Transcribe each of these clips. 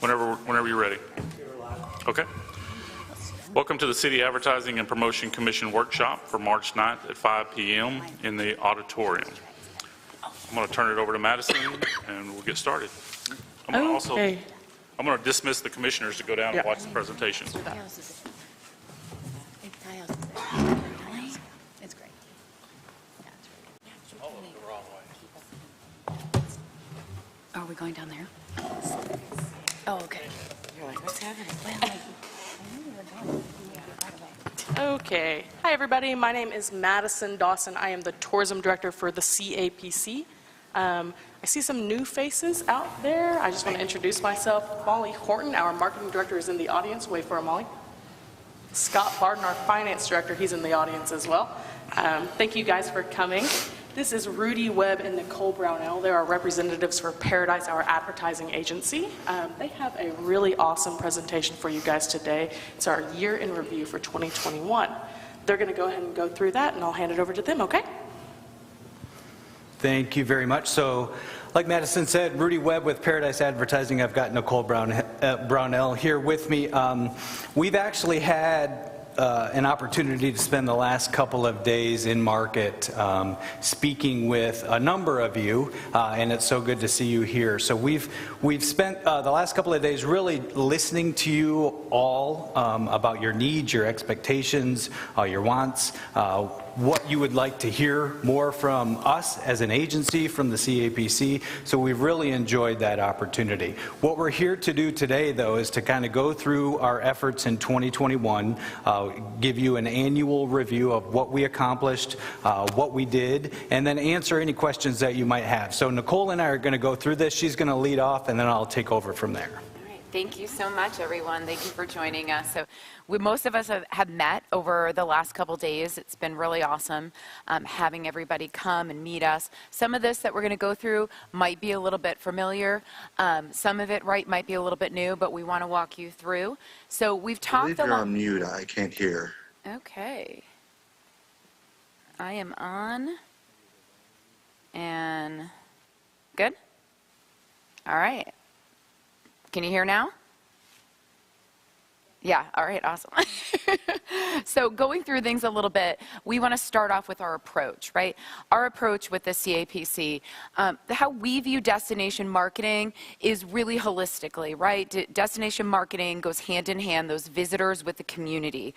Whenever you're ready. Okay. Welcome to the City Advertising and Promotion Commission Workshop for March 9th at 5 p.m. in the auditorium. I'm going to turn it over to Madison and we'll get started. I'm going to dismiss the commissioners to go down and watch the presentation. It's great. Are we going down there? Oh, okay. You're like, what's happening? Okay. Hi, everybody. My name is Madison Dawson. I am the Tourism Director for the CAPC. I see some new faces out there. I just want to introduce myself. Molly Horton, our Marketing Director, is in the audience. Wait for him, Molly. Scott Barden, our Finance Director, he's in the audience as well. Thank you guys for coming. This is Rudy Webb and Nicole Brownell. They're our representatives for Paradise, our advertising agency. They have a really awesome presentation for you guys today. It's our year in review for 2021. They're going to go ahead and go through that, and I'll hand it over to them, okay? Thank you very much. So, like Madison said, Rudy Webb with Paradise Advertising. I've got Nicole Brownell here with me. We've actually had an opportunity to spend the last couple of days in market speaking with a number of you, and it's so good to see you here. So we've spent the last couple of days really listening to you all about your needs, your expectations, your wants, what you would like to hear more from us as an agency, from the CAPC. So we've really enjoyed that opportunity. What we're here to do today, though, is to kind of go through our efforts in 2021, give you an annual review of what we accomplished, what we did, and then answer any questions that you might have. So Nicole and I are going to go through this. She's going to lead off, and then I'll take over from there. Thank you so much, everyone. Thank you for joining us. So most of us have met over the last couple days. It's been really awesome having everybody come and meet us. Some of this that we're going to go through might be a little bit familiar. Some of it might be a little bit new, but we want to walk you through. So we've talked a lot. You're on mute. I can't hear. Okay. I am on. And good? All right. Can you hear now? Yeah, all right, awesome. So going through things a little bit, we want to start off with our approach, right? Our approach with the CAPC, how we view destination marketing is really holistically, right? Destination marketing goes hand in hand, those visitors with the community.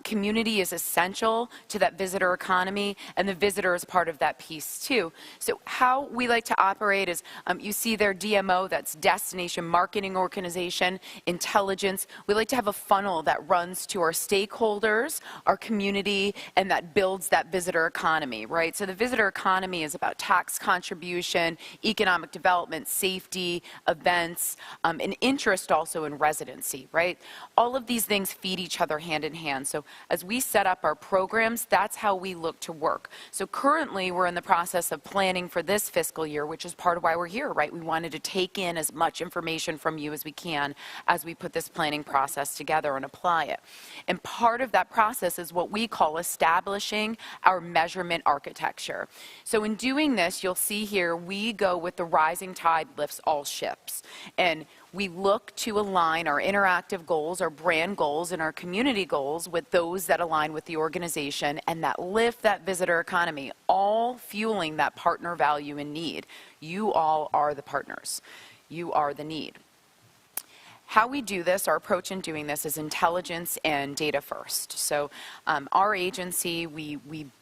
Community is essential to that visitor economy, and the visitor is part of that piece too. So how we like to operate is, you see their DMO, that's Destination Marketing Organization, intelligence. We like to have a funnel that runs to our stakeholders, our community, and that builds that visitor economy, right? So the visitor economy is about tax contribution, economic development, safety, events, and interest also in residency, right? All of these things feed each other hand in hand. So as we set up our programs, that's how we look to work. So currently, we're in the process of planning for this fiscal year, which is part of why we're here, right? We wanted to take in as much information from you as we can as we put this planning process together and apply it. And part of that process is what we call establishing our measurement architecture. So in doing this, you'll see here, we go with the rising tide lifts all ships. And we look to align our interactive goals, our brand goals, and our community goals with those that align with the organization and that lift that visitor economy, all fueling that partner value and need. You all are the partners. You are the need. How we do this, our approach in doing this is intelligence and data first. So our agency, we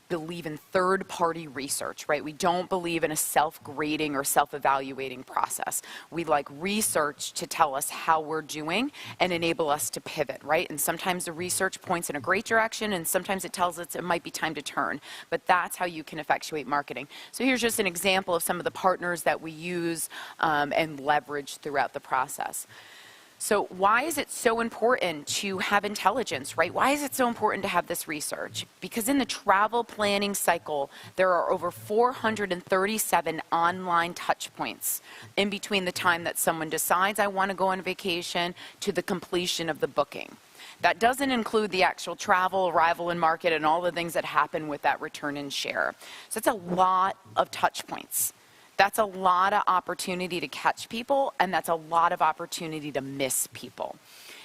believe in third-party research, right? We don't believe in a self-grading or self-evaluating process. We like research to tell us how we're doing and enable us to pivot, right? And sometimes the research points in a great direction, and sometimes it tells us it might be time to turn. But that's how you can effectuate marketing. So here's just an example of some of the partners that we use and leverage throughout the process. So why is it so important to have intelligence, right? Why is it so important to have this research? Because in the travel planning cycle, there are over 437 online touch points in between the time that someone decides I want to go on vacation to the completion of the booking. That doesn't include the actual travel, arrival, and market, and all the things that happen with that return and share. So it's a lot of touch points that's a lot of opportunity to catch people, and that's a lot of opportunity to miss people.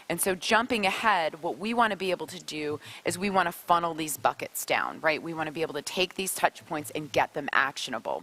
And so jumping ahead, what we want to be able to do is we want to funnel these buckets down, right? We want to be able to take these touch points and get them actionable.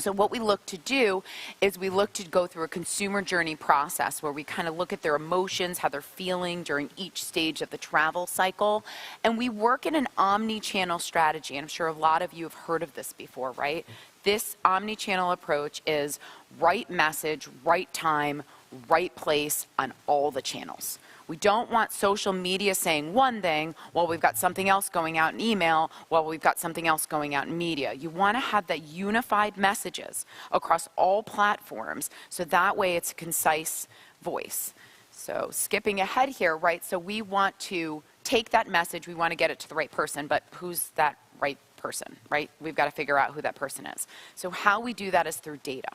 So what we look to do is we look to go through a consumer journey process where we kind of look at their emotions, how they're feeling during each stage of the travel cycle. And we work in an omni-channel strategy. And I'm sure a lot of you have heard of this before, right? This omni-channel approach is right message, right time, right place on all the channels. We don't want social media saying one thing while we've got something else going out in email, while we've got something else going out in media. You want to have that unified messages across all platforms, so that way it's a concise voice. So skipping ahead here, right, so we want to take that message, we want to get it to the right person, but who's that right person, right? We've got to figure out who that person is. So how we do that is through data.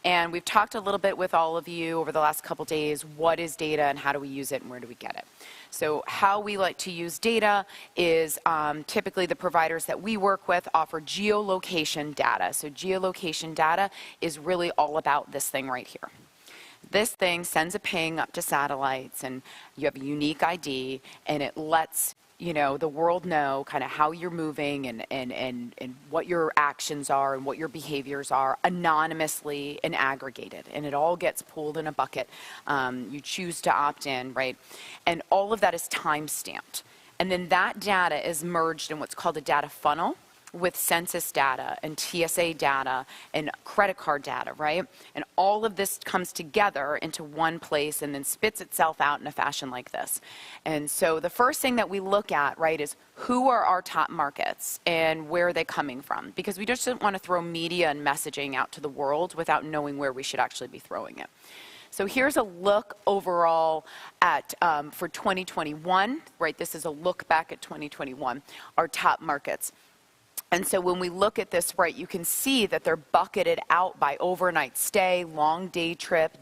And we've talked a little bit with all of you over the last couple days, what is data and how do we use it and where do we get it? So how we like to use data is typically the providers that we work with offer geolocation data. So geolocation data is really all about this thing right here. This thing sends a ping up to satellites and you have a unique ID and it lets the world know kind of how you're moving and what your actions are and what your behaviors are anonymously and aggregated. And it all gets pooled in a bucket. You choose to opt in, right? And all of that is time-stamped. And then that data is merged in what's called a data funnel with census data and TSA data and credit card data, right? And all of this comes together into one place and then spits itself out in a fashion like this. And so the first thing that we look at, right, is who are our top markets and where are they coming from? Because we just don't want to throw media and messaging out to the world without knowing where we should actually be throwing it. So here's a look overall at, for 2021, right? This is a look back at 2021, our top markets. And so when we look at this, right, you can see that they're bucketed out by overnight stay, long day trip,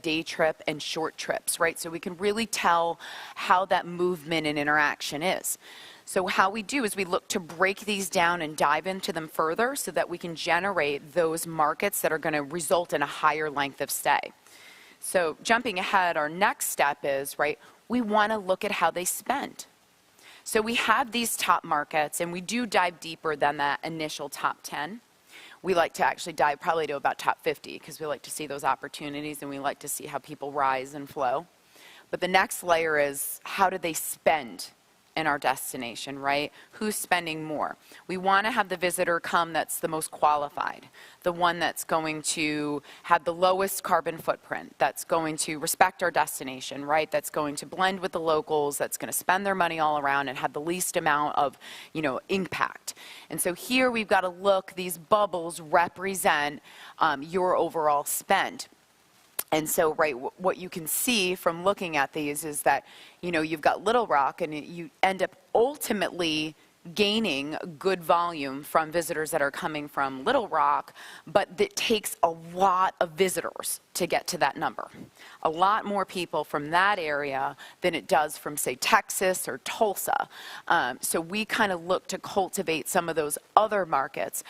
and short trips, right? So we can really tell how that movement and interaction is. So how we do is we look to break these down and dive into them further so that we can generate those markets that are going to result in a higher length of stay. So jumping ahead, our next step is, right, we want to look at how they spend. So we have these top markets, and we do dive deeper than that initial top 10. We like to actually dive probably to about top 50 because we like to see those opportunities and we like to see how people rise and flow. But the next layer is how do they spend in our destination, right? Who's spending more? We want to have the visitor come that's the most qualified, the one that's going to have the lowest carbon footprint, that's going to respect our destination, right? That's going to blend with the locals, that's going to spend their money all around and have the least amount of, impact. And so here we've got to look, these bubbles represent your overall spend. And so, right, what you can see from looking at these is that, you've got Little Rock and you end up ultimately gaining good volume from visitors that are coming from Little Rock, but it takes a lot of visitors to get to that number. A lot more people from that area than it does from, say, Texas or Tulsa. So we kind of look to cultivate some of those other markets.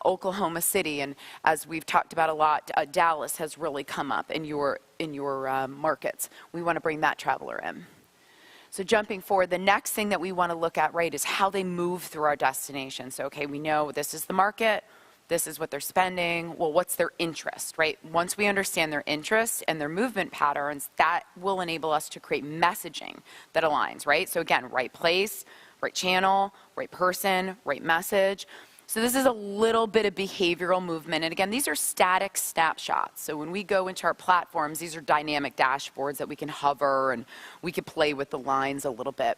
Oklahoma City, and as we've talked about a lot, Dallas has really come up in your markets. We want to bring that traveler in. So jumping forward, the next thing that we want to look at, right, is how they move through our destination. So, okay, we know this is the market, this is what they're spending. Well, what's their interest, right? Once we understand their interests and their movement patterns, that will enable us to create messaging that aligns, right? So again, right place, right channel, right person, right message. So this is a little bit of behavioral movement. And again, these are static snapshots. So when we go into our platforms, these are dynamic dashboards that we can hover and we can play with the lines a little bit.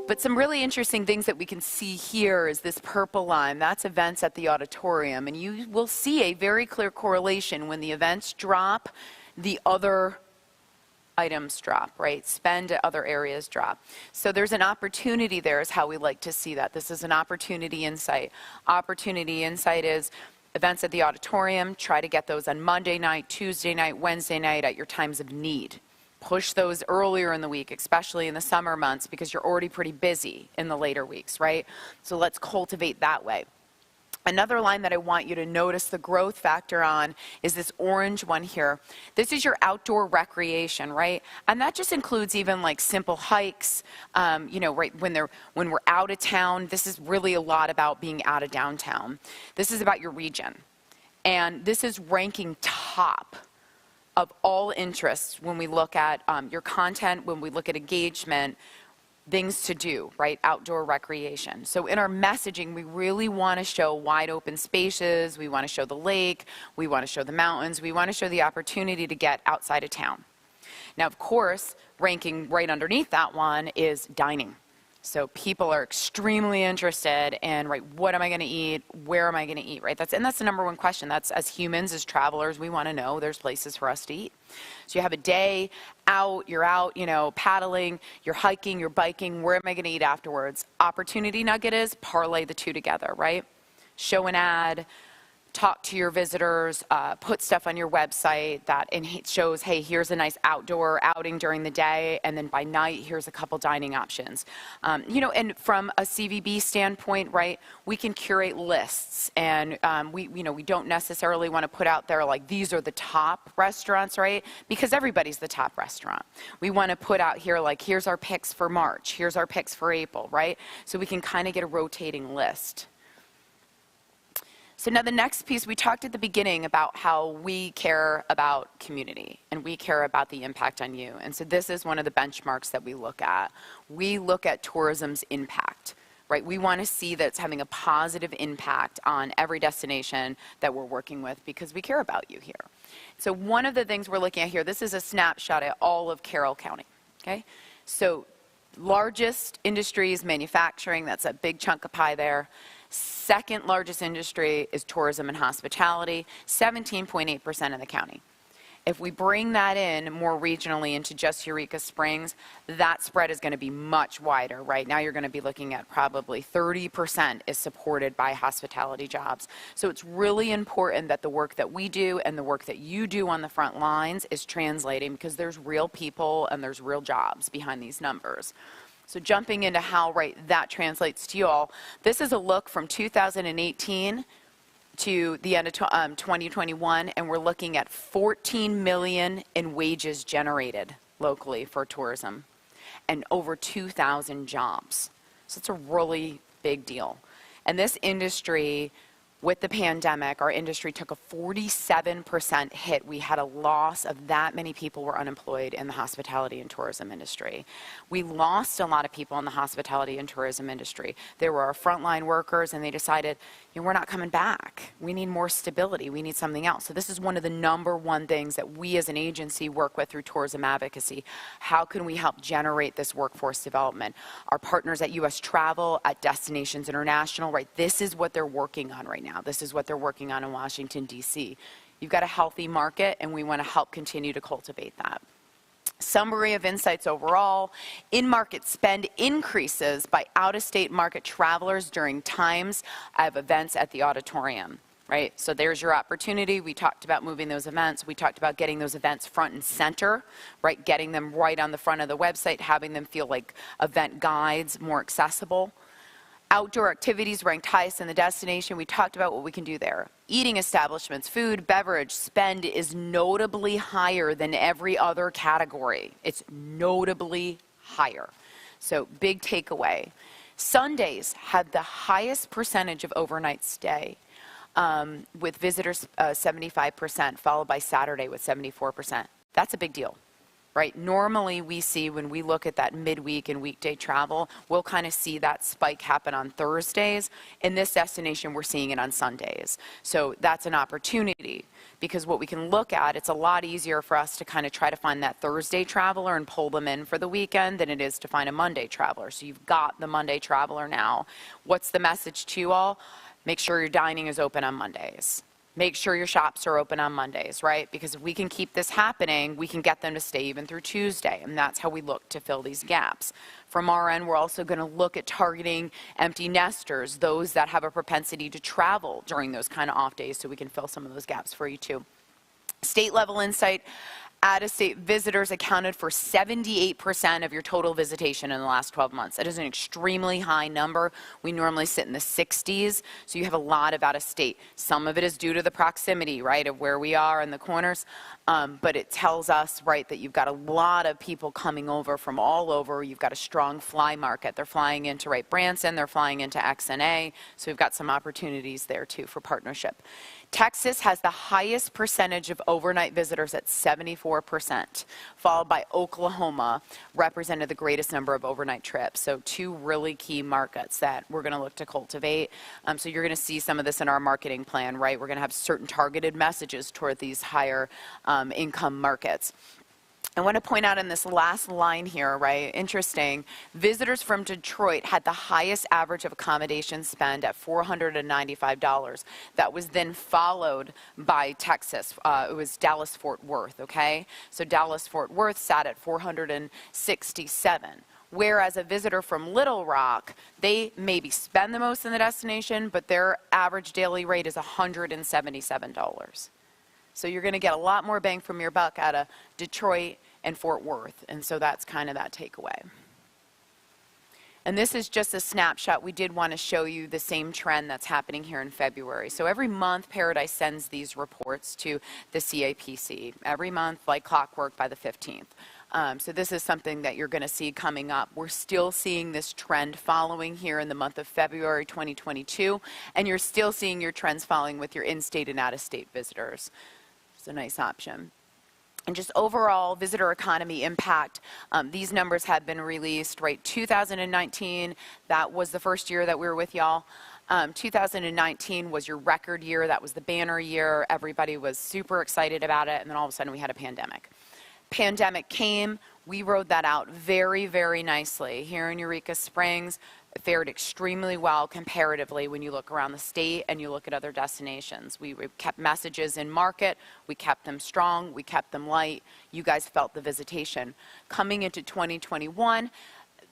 But some really interesting things that we can see here is this purple line. That's events at the auditorium. And you will see a very clear correlation when the events drop, the other items drop, right? Spend at other areas drop. So there's an opportunity there is how we like to see that. This is an opportunity insight. Opportunity insight is events at the auditorium. Try to get those on Monday night, Tuesday night, Wednesday night at your times of need. Push those earlier in the week, especially in the summer months because you're already pretty busy in the later weeks, right? So let's cultivate that way. Another line that I want you to notice the growth factor on is this orange one here. This is your outdoor recreation, right? And that just includes even like simple hikes, right when we're out of town. This is really a lot about being out of downtown. This is about your region. And this is ranking top of all interests when we look at your content, when we look at engagement, things to do, right? Outdoor recreation. So in our messaging, we really want to show wide open spaces. We want to show the lake. We want to show the mountains. We want to show the opportunity to get outside of town. Now, of course, ranking right underneath that one is dining. So people are extremely interested in, right, what am I going to eat? Where am I going to eat, right? That's the number one question. That's, as humans, as travelers, we want to know there's places for us to eat. So you have a day out, you're out, paddling, you're hiking, you're biking. Where am I going to eat afterwards? Opportunity nugget is parlay the two together, right? Show an ad, talk to your visitors, put stuff on your website that shows, hey, here's a nice outdoor outing during the day, and then by night, here's a couple dining options. And from a CVB standpoint, right, we can curate lists, and we don't necessarily want to put out there like these are the top restaurants, right? Because everybody's the top restaurant. We want to put out here like here's our picks for March, here's our picks for April, right? So we can kind of get a rotating list. So now the next piece, we talked at the beginning about how we care about community and we care about the impact on you. And so this is one of the benchmarks that we look at. We look at tourism's impact, right? We want to see that it's having a positive impact on every destination that we're working with because we care about you here. So one of the things we're looking at here, this is a snapshot at all of Carroll County, okay? So largest industry is manufacturing, that's a big chunk of pie there. Second largest industry is tourism and hospitality, 17.8% of the county. If we bring that in more regionally into just Eureka Springs, that spread is going to be much wider. Right now you're going to be looking at probably 30% is supported by hospitality jobs. So it's really important that the work that we do and the work that you do on the front lines is translating because there's real people and there's real jobs behind these numbers. So jumping into how, right, that translates to you all, this is a look from 2018 to the end of 2021, and we're looking at 14 million in wages generated locally for tourism and over 2,000 jobs. So it's a really big deal. And this industry, with the pandemic, our industry took a 47% hit. We had a loss of that many people were unemployed in the hospitality and tourism industry. We lost a lot of people in the hospitality and tourism industry. They were our frontline workers, and they decided, we're not coming back. We need more stability. We need something else. So this is one of the number one things that we as an agency work with through tourism advocacy. How can we help generate this workforce development? Our partners at U.S. Travel, at Destinations International, right, this is what they're working on right now. This is what they're working on in Washington, D.C. You've got a healthy market, and we want to help continue to cultivate that. Summary of insights overall, in-market spend increases by out-of-state market travelers during times of events at the auditorium, right? So there's your opportunity. We talked about moving those events. We talked about getting those events front and center, right? Getting them right on the front of the website, having them feel like event guides, more accessible. Outdoor activities ranked highest in the destination. We talked about what we can do there. Eating establishments, food, beverage, spend is notably higher than every other category. It's notably higher. So big takeaway. Sundays had the highest percentage of overnight stay with visitors 75%, followed by Saturday with 74%. That's a big deal. Right? Normally we see when we look at that midweek and weekday travel, we'll kind of see that spike happen on Thursdays. In this destination, we're seeing it on Sundays. So that's an opportunity because what we can look at, it's a lot easier for us to kind of try to find that Thursday traveler and pull them in for the weekend than it is to find a Monday traveler. So you've got the Monday traveler now. What's the message to you all? Make sure your dining is open on Mondays. Make sure your shops are open on Mondays, right? Because if we can keep this happening, we can get them to stay even through Tuesday, and that's how we look to fill these gaps. From our end, we're also going to look at targeting empty nesters, those that have a propensity to travel during those kind of off days, so we can fill some of those gaps for you too. State level insight, Out-of-state visitors accounted for 78% of your total visitation in the last 12 months. That is an extremely high number. We normally sit in the 60s, so you have a lot of out-of-state. Some of it is due to the proximity, right, of where we are in the corners, but it tells us, right, that you've got a lot of people coming over from all over. You've got a strong fly market. They're flying into, right, Branson, they're flying into XNA, so we've got some opportunities there, too, for partnership. Texas has the highest percentage of overnight visitors at 74%, followed by Oklahoma, represented the greatest number of overnight trips. So two really key markets that we're going to look to cultivate. So you're going to see some of this in our marketing plan, right? We're going to have certain targeted messages toward these higher income markets. I want to point out in this last line here, right, interesting, visitors from Detroit had the highest average of accommodation spend at $495. That was then followed by Texas. It was Dallas-Fort Worth, okay? So Dallas-Fort Worth sat at $467. Whereas a visitor from Little Rock, they maybe spend the most in the destination, but their average daily rate is $177. So you're going to get a lot more bang from your buck out of Detroit and Fort Worth. And so that's kind of that takeaway. And this is just a snapshot. We did want to show you the same trend that's happening here in February. So every month, Paradise sends these reports to the CAPC. Every month, like clockwork, by the 15th. So this is something that you're going to see coming up. We're still seeing this trend following here in the month of February 2022. And you're still seeing your trends following with your in-state and out-of-state visitors. It's a nice option. And just overall visitor economy impact, these numbers have been released, right? 2019, that was the first year that we were with y'all. 2019 was your record year. That was the banner year. Everybody was super excited about it. And then all of a sudden we had a pandemic. Pandemic came. We rode that out very, very nicely. Here in Eureka Springs, it fared extremely well comparatively when you look around the state and you look at other destinations. We kept messages in market. We kept them strong. We kept them light. You guys felt the visitation. Coming into 2021,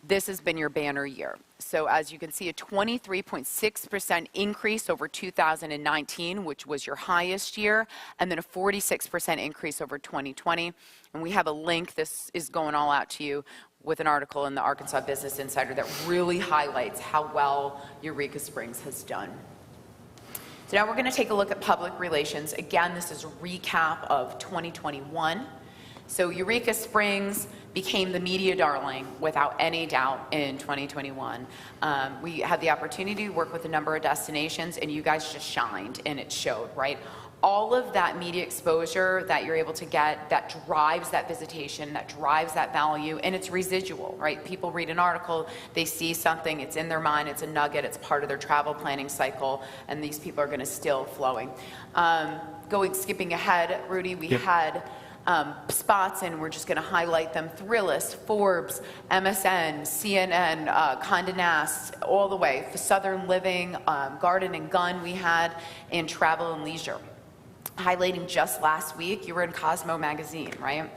this has been your banner year. So as you can see, a 23.6% increase over 2019, which was your highest year, and then a 46% increase over 2020. And we have a link, this is going all out to you, with an article in the Arkansas Business Insider that really highlights how well Eureka Springs has done. So now we're going to take a look at public relations. Again, this is a recap of 2021. So Eureka Springs became the media darling without any doubt in 2021. We had the opportunity to work with a number of destinations, and you guys just shined, and it showed, right? All of that media exposure that you're able to get, that drives that visitation, that drives that value, and it's residual, right? People read an article, they see something, it's in their mind, it's a nugget, it's part of their travel planning cycle, and these people are going to still flowing. Skipping ahead, Rudy, we had spots, and we're just going to highlight them. Thrillist, Forbes, MSN, CNN, Condé Nast, all the way. For Southern Living, Garden and Gun we had, and Travel and Leisure. Highlighting just last week, you were in Cosmo magazine, right?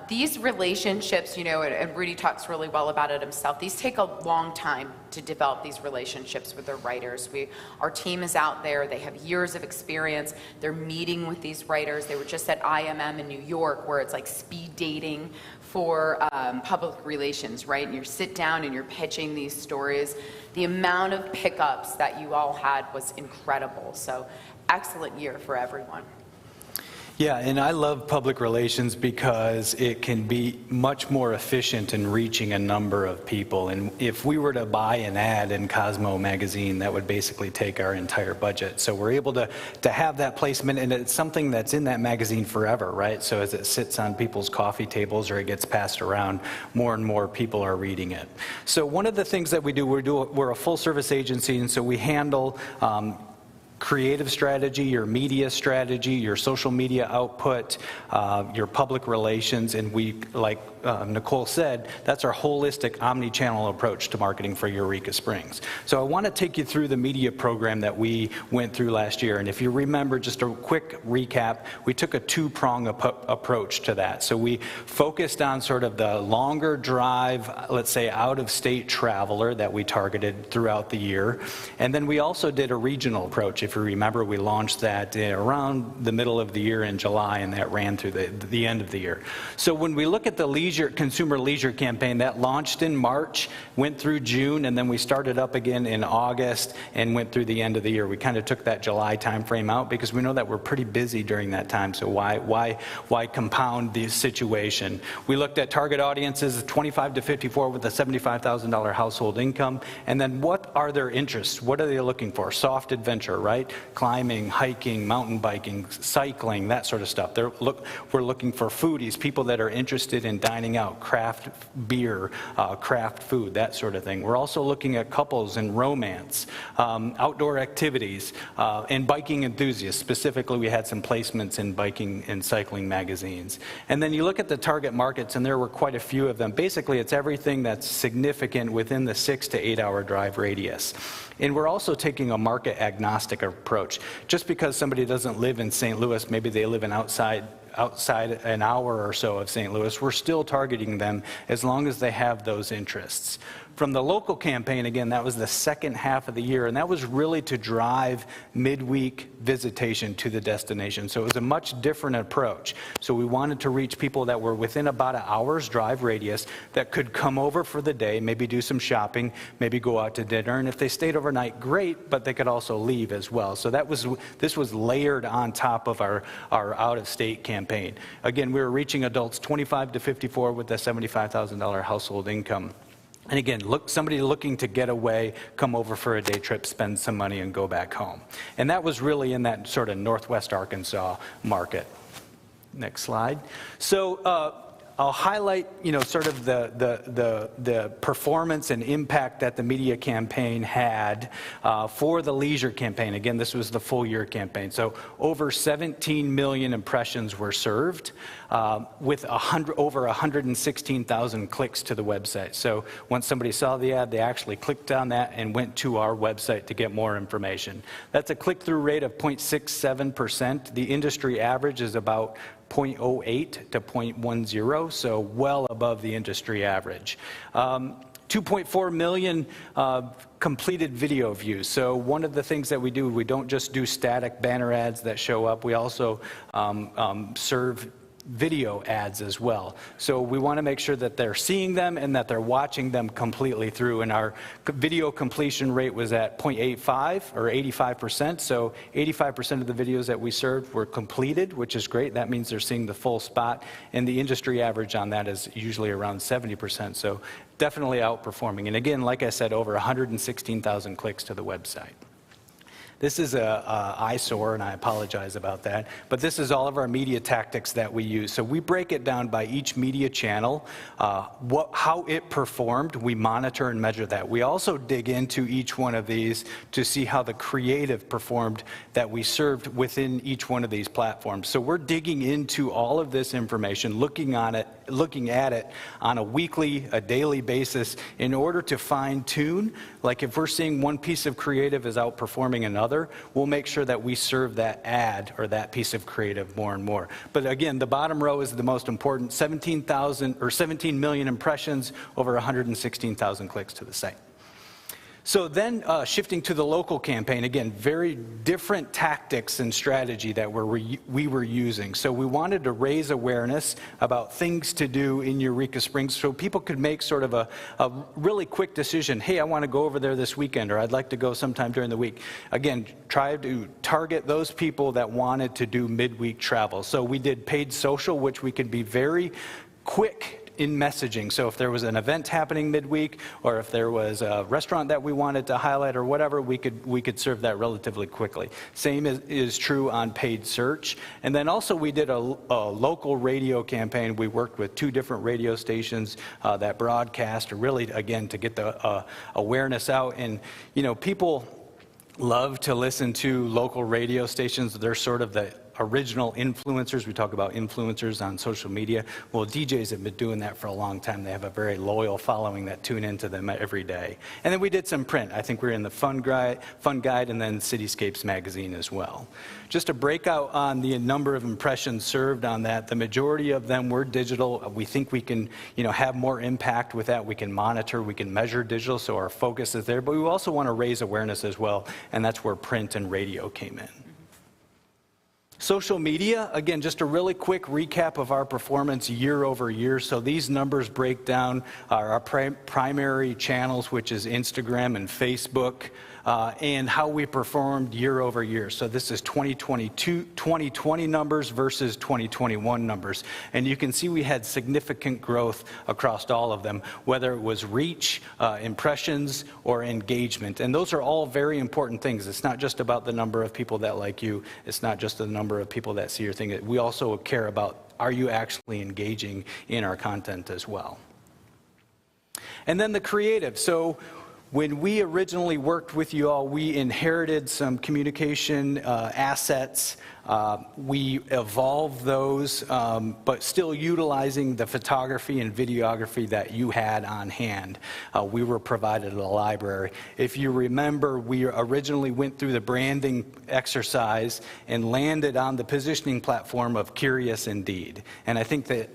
These relationships, you know, and Rudy talks really well about it himself, these take a long time to develop these relationships with their writers. Our team is out there, they have years of experience, they're meeting with these writers. They were just at IMM in New York, where it's like speed dating for public relations, right? And you sit down and you're pitching these stories. The amount of pickups that you all had was incredible. So excellent year for everyone. Yeah, and I love public relations because it can be much more efficient in reaching a number of people. And if we were to buy an ad in Cosmo magazine, that would basically take our entire budget. So we're able to have that placement, and it's something that's in that magazine forever, right? So as it sits on people's coffee tables or it gets passed around, more and more people are reading it. So one of the things that we're a full-service agency, and so we handle creative strategy, your media strategy, your social media output, your public relations, and we, like Nicole said, that's our holistic omni-channel approach to marketing for Eureka Springs. So I want to take you through the media program that we went through last year, and if you remember, just a quick recap, we took a two-prong approach to that. So we focused on sort of the longer drive, let's say out-of-state traveler that we targeted throughout the year, and then we also did a regional approach. If if you remember, we launched that around the middle of the year in July, and that ran through the end of the year. So when we look at the consumer leisure campaign, that launched in March, went through June, and then we started up again in August and went through the end of the year. We kind of took that July timeframe out because we know that we're pretty busy during that time, so why compound the situation? We looked at target audiences 25 to 54 with a $75,000 household income, and then what are their interests? What are they looking for? Soft adventure, right? Climbing, hiking, mountain biking, cycling, that sort of stuff. We're looking for foodies, people that are interested in dining out, craft beer, craft food, that sort of thing. We're also looking at couples and romance, outdoor activities, and biking enthusiasts. Specifically, we had some placements in biking and cycling magazines. And then you look at the target markets, and there were quite a few of them. Basically, it's everything that's significant within the 6 to 8 hour drive radius. And we're also taking a market agnostic approach. Just because somebody doesn't live in St. Louis, maybe they live in outside an hour or so of St. Louis, we're still targeting them as long as they have those interests. From the local campaign, again, that was the second half of the year, and that was really to drive midweek visitation to the destination. So it was a much different approach. So we wanted to reach people that were within about an hour's drive radius that could come over for the day, maybe do some shopping, maybe go out to dinner, and if they stayed overnight, great, but they could also leave as well. So this was layered on top of our out-of-state campaign. Again, we were reaching adults 25 to 54 with a $75,000 household income. And again, somebody looking to get away, come over for a day trip, spend some money, and go back home. And that was really in that sort of Northwest Arkansas market. Next slide. So I'll highlight, sort of the performance and impact that the media campaign had for the leisure campaign. Again, this was the full year campaign. So over 17 million impressions were served with over 116,000 clicks to the website. So once somebody saw the ad, they actually clicked on that and went to our website to get more information. That's a click-through rate of 0.67%. The industry average is about 0.08 to 0.10, so well above the industry average. 2.4 million completed video views. So one of the things that we do, we don't just do static banner ads that show up, we also serve video ads as well. So we want to make sure that they're seeing them and that they're watching them completely through. And our video completion rate was at 0.85 or 85%. So 85% of the videos that we served were completed, which is great. That means they're seeing the full spot. And the industry average on that is usually around 70%. So definitely outperforming. And again, like I said, over 116,000 clicks to the website. This is an eyesore, and I apologize about that, but this is all of our media tactics that we use. So we break it down by each media channel, how it performed. We monitor and measure that. We also dig into each one of these to see how the creative performed that we served within each one of these platforms. So we're digging into all of this information, looking at it on a weekly, a daily basis in order to fine-tune. Like if we're seeing one piece of creative is outperforming another, we'll make sure that we serve that ad or that piece of creative more and more. But again, the bottom row is the most important. 17 million impressions, over 116,000 clicks to the site. So then shifting to the local campaign, again, very different tactics and strategy that we were using. So we wanted to raise awareness about things to do in Eureka Springs so people could make sort of a really quick decision. Hey, I want to go over there this weekend, or I'd like to go sometime during the week. Again, try to target those people that wanted to do midweek travel. So we did paid social, which we could be very quick in messaging. So if there was an event happening midweek, or if there was a restaurant that we wanted to highlight or whatever, we could serve that relatively quickly. Same is true on paid search. And then also we did a local radio campaign. We worked with 2 different radio stations that broadcast, really, again, to get the awareness out. And, people love to listen to local radio stations. They're sort of original influencers. We talk about influencers on social media. Well, DJs have been doing that for a long time. They have a very loyal following that tune into them every day. And then we did some print. I think we're in the Fun Guide and then Cityscapes magazine as well. Just a breakout on the number of impressions served on that. The majority of them were digital. We think we can, have more impact with that. We can monitor, we can measure digital, so our focus is there. But we also want to raise awareness as well, and that's where print and radio came in. Social media, again, just a really quick recap of our performance year over year. So these numbers break down our primary channels, which is Instagram and Facebook, and how we performed year over year. So this is 2020 numbers versus 2021 numbers. And you can see we had significant growth across all of them, whether it was reach, impressions, or engagement. And those are all very important things. It's not just about the number of people that like you. It's not just the number of people that see your thing. We also care about, are you actually engaging in our content as well? And then the creative. So when we originally worked with you all, we inherited some communication assets. We evolved those, but still utilizing the photography and videography that you had on hand. We were provided a library. If you remember, we originally went through the branding exercise and landed on the positioning platform of Curious Indeed. And I think that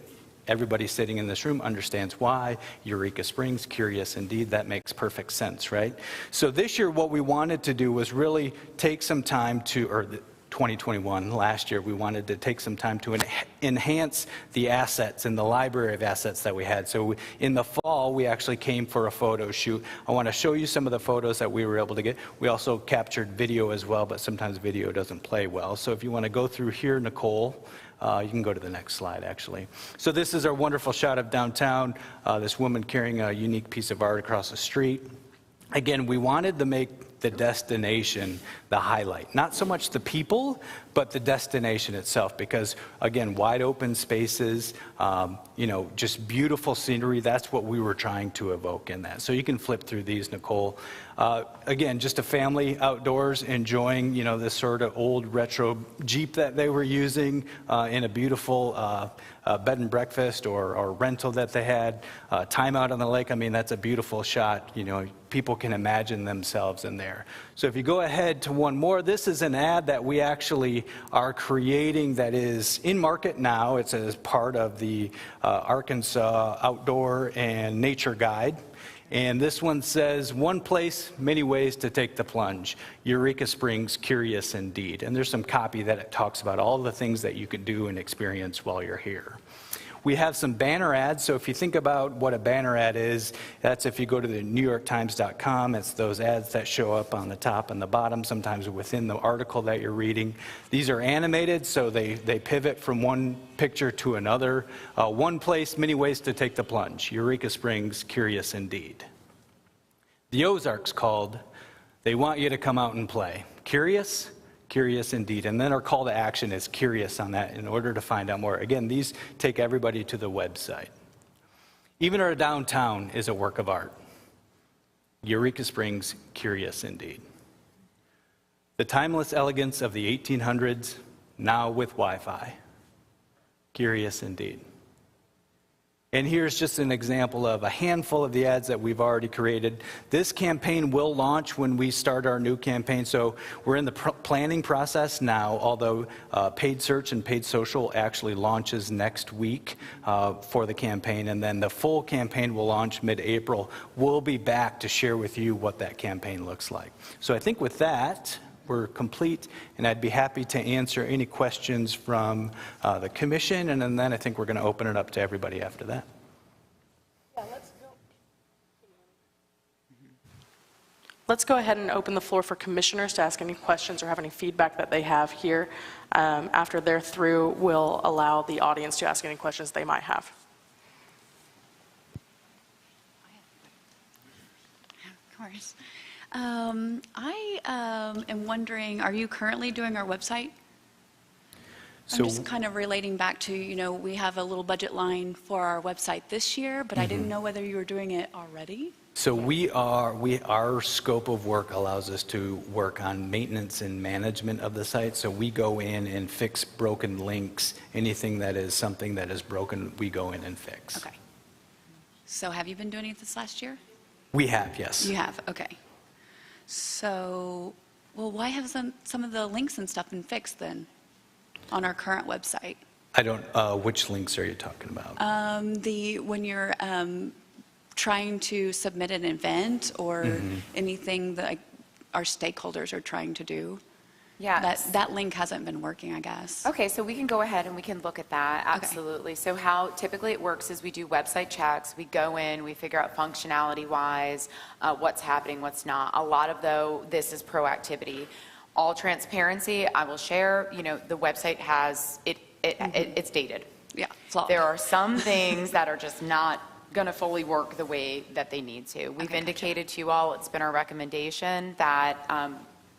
everybody sitting in this room understands why. Eureka Springs, Curious Indeed, that makes perfect sense, right? So this year what we wanted to do was really take some time to, or 2021, last year, we wanted to take some time to enhance the assets and the library of assets that we had. So in the fall, we actually came for a photo shoot. I want to show you some of the photos that we were able to get. We also captured video as well, but sometimes video doesn't play well. So if you want to go through here, Nicole, you can go to the next slide, actually. So this is our wonderful shot of downtown, this woman carrying a unique piece of art across the street. Again, we wanted to make the destination the highlight. Not so much the people, but the destination itself, because, again, wide open spaces, just beautiful scenery, that's what we were trying to evoke in that. So you can flip through these, Nicole. Again, just a family outdoors enjoying, this sort of old retro Jeep that they were using in a beautiful bed and breakfast or rental that they had. Time out on the lake, I mean, that's a beautiful shot. People can imagine themselves in there. So if you go ahead to one more, this is an ad that we actually are creating that is in market now. It's as part of the Arkansas Outdoor and Nature Guide. And this one says, one place, many ways to take the plunge. Eureka Springs, Curious Indeed. And there's some copy that it talks about all the things that you can do and experience while you're here. We have some banner ads, so if you think about what a banner ad is, that's if you go to the NewYorkTimes.com, it's those ads that show up on the top and the bottom, sometimes within the article that you're reading. These are animated, so they pivot from one picture to another. One place, many ways to take the plunge. Eureka Springs, Curious Indeed. The Ozarks called, they want you to come out and play. Curious? Curious Indeed. And then our call to action is curious on that in order to find out more. Again, these take everybody to the website. Even our downtown is a work of art. Eureka Springs, Curious Indeed. The timeless elegance of the 1800s, now with Wi-Fi. Curious Indeed. And here's just an example of a handful of the ads that we've already created. This campaign will launch when we start our new campaign, so we're in the planning process now, although paid search and paid social actually launches next week for the campaign, and then the full campaign will launch mid-April. We'll be back to share with you what that campaign looks like. So I think with that, we're complete, and I'd be happy to answer any questions from the commission, and then I think we're going to open it up to everybody after that. Yeah, let's go ahead and open the floor for commissioners to ask any questions or have any feedback that they have here. After they're through, we'll allow the audience to ask any questions they might have. Of course. I am wondering, are you currently doing our website? I'm just kind of relating back to, we have a little budget line for our website this year, but I didn't know whether you were doing it already. So our scope of work allows us to work on maintenance and management of the site. So we go in and fix broken links. Anything that is something that is broken, we go in and fix. Okay. So have you been doing it this last year? We have, yes. You have, okay. So, well, why have some of the links and stuff been fixed then on our current website? I don't, which links are you talking about? When you're trying to submit an event or anything that our stakeholders are trying to do. Yeah. That link hasn't been working, I guess. Okay, so we can go ahead and we can look at that, absolutely. So how typically it works is we do website checks, we go in, we figure out functionality-wise, what's happening, what's not. A lot of this is proactivity. All transparency, I will share, the website has, it's dated. Yeah, flawed. There are some things that are just not going to fully work the way that they need to. We've indicated to you all, it's been our recommendation that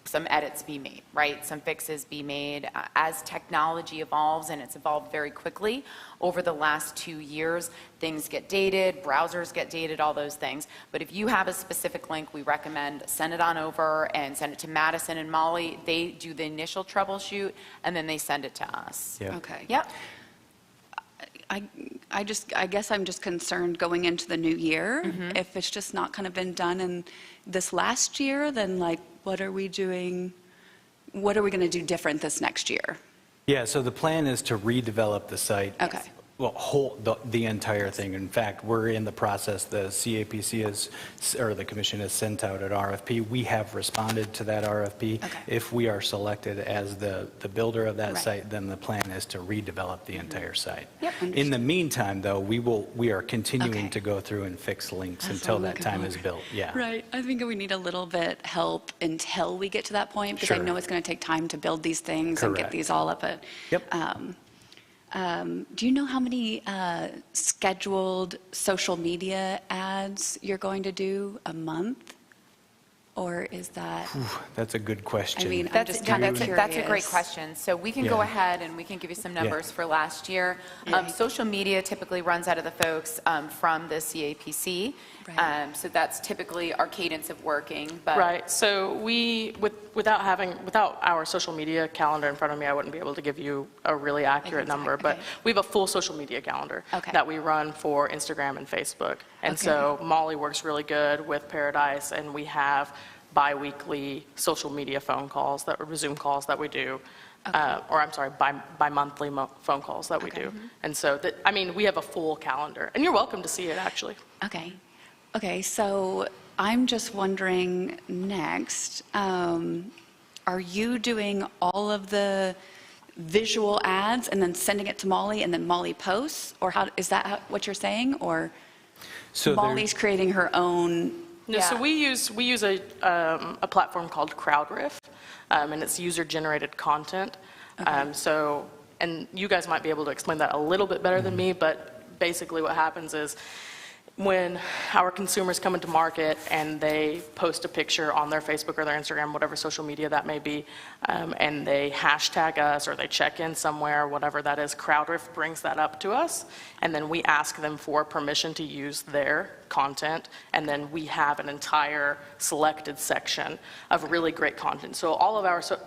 some edits be made, right? Some fixes be made. As technology evolves, and it's evolved very quickly over the last 2 years, things get dated, browsers get dated, all those things. But if you have a specific link, we recommend send it on over and send it to Madison and Molly. They do the initial troubleshoot, and then they send it to us. Yeah. Okay. Yep. I guess I'm just concerned going into the new year. If it's just not kind of been done in this last year, then what are we doing? What are we going to do different this next year? Yeah, so the plan is to redevelop the site. Okay. Well, the entire thing. In fact, we're in the process, the CAPC or the commission has sent out an RFP. We have responded to that RFP. Okay. If we are selected as the builder of that Right. site, then the plan is to redevelop the entire site. Yep. In the meantime, though, we are continuing Okay. to go through and fix links That's until what I'm that looking time for. is built. Yeah. Right. I think we need a little bit help until we get to that point, because I Sure. know it's going to take time to build these things and get Correct. these all up at. Yep. Do you know how many scheduled social media ads you're going to do a month? Or is that, That's a good question. I mean, I'm That's just kind of curious. a great question. So we can go Yeah. ahead and we can give you some numbers for last year. Right. Social media typically runs out of the folks from the CAPC. Right. So that's typically our cadence of working. But Right, so without our social media calendar in front of me, I wouldn't be able to give you a really accurate number, but okay. we have a full social media calendar Okay. that we run for Instagram and Facebook. And Okay. so Molly works really good with Paradise, and we have bi-weekly social media phone calls, or Zoom calls that we do, or I'm sorry, bi-monthly phone calls that we Okay. do. And so, we have a full calendar, and you're welcome to see it, actually. Okay. Okay, so I'm just wondering next, are you doing all of the visual ads and then sending it to Molly and then Molly posts? Or is that what you're saying? Or So there- Molly's creating her own? No, so Yeah. we use a platform called CrowdRiff, and it's user-generated content. And you guys might be able to explain that a little bit better than me, but basically what happens is when our consumers come into market and they post a picture on their Facebook or their Instagram, whatever social media that may be, and they hashtag us or they check in somewhere, whatever that is, CrowdRiff brings that up to us, and then we ask them for permission to use their content, and then we have an entire selected section of really great content. So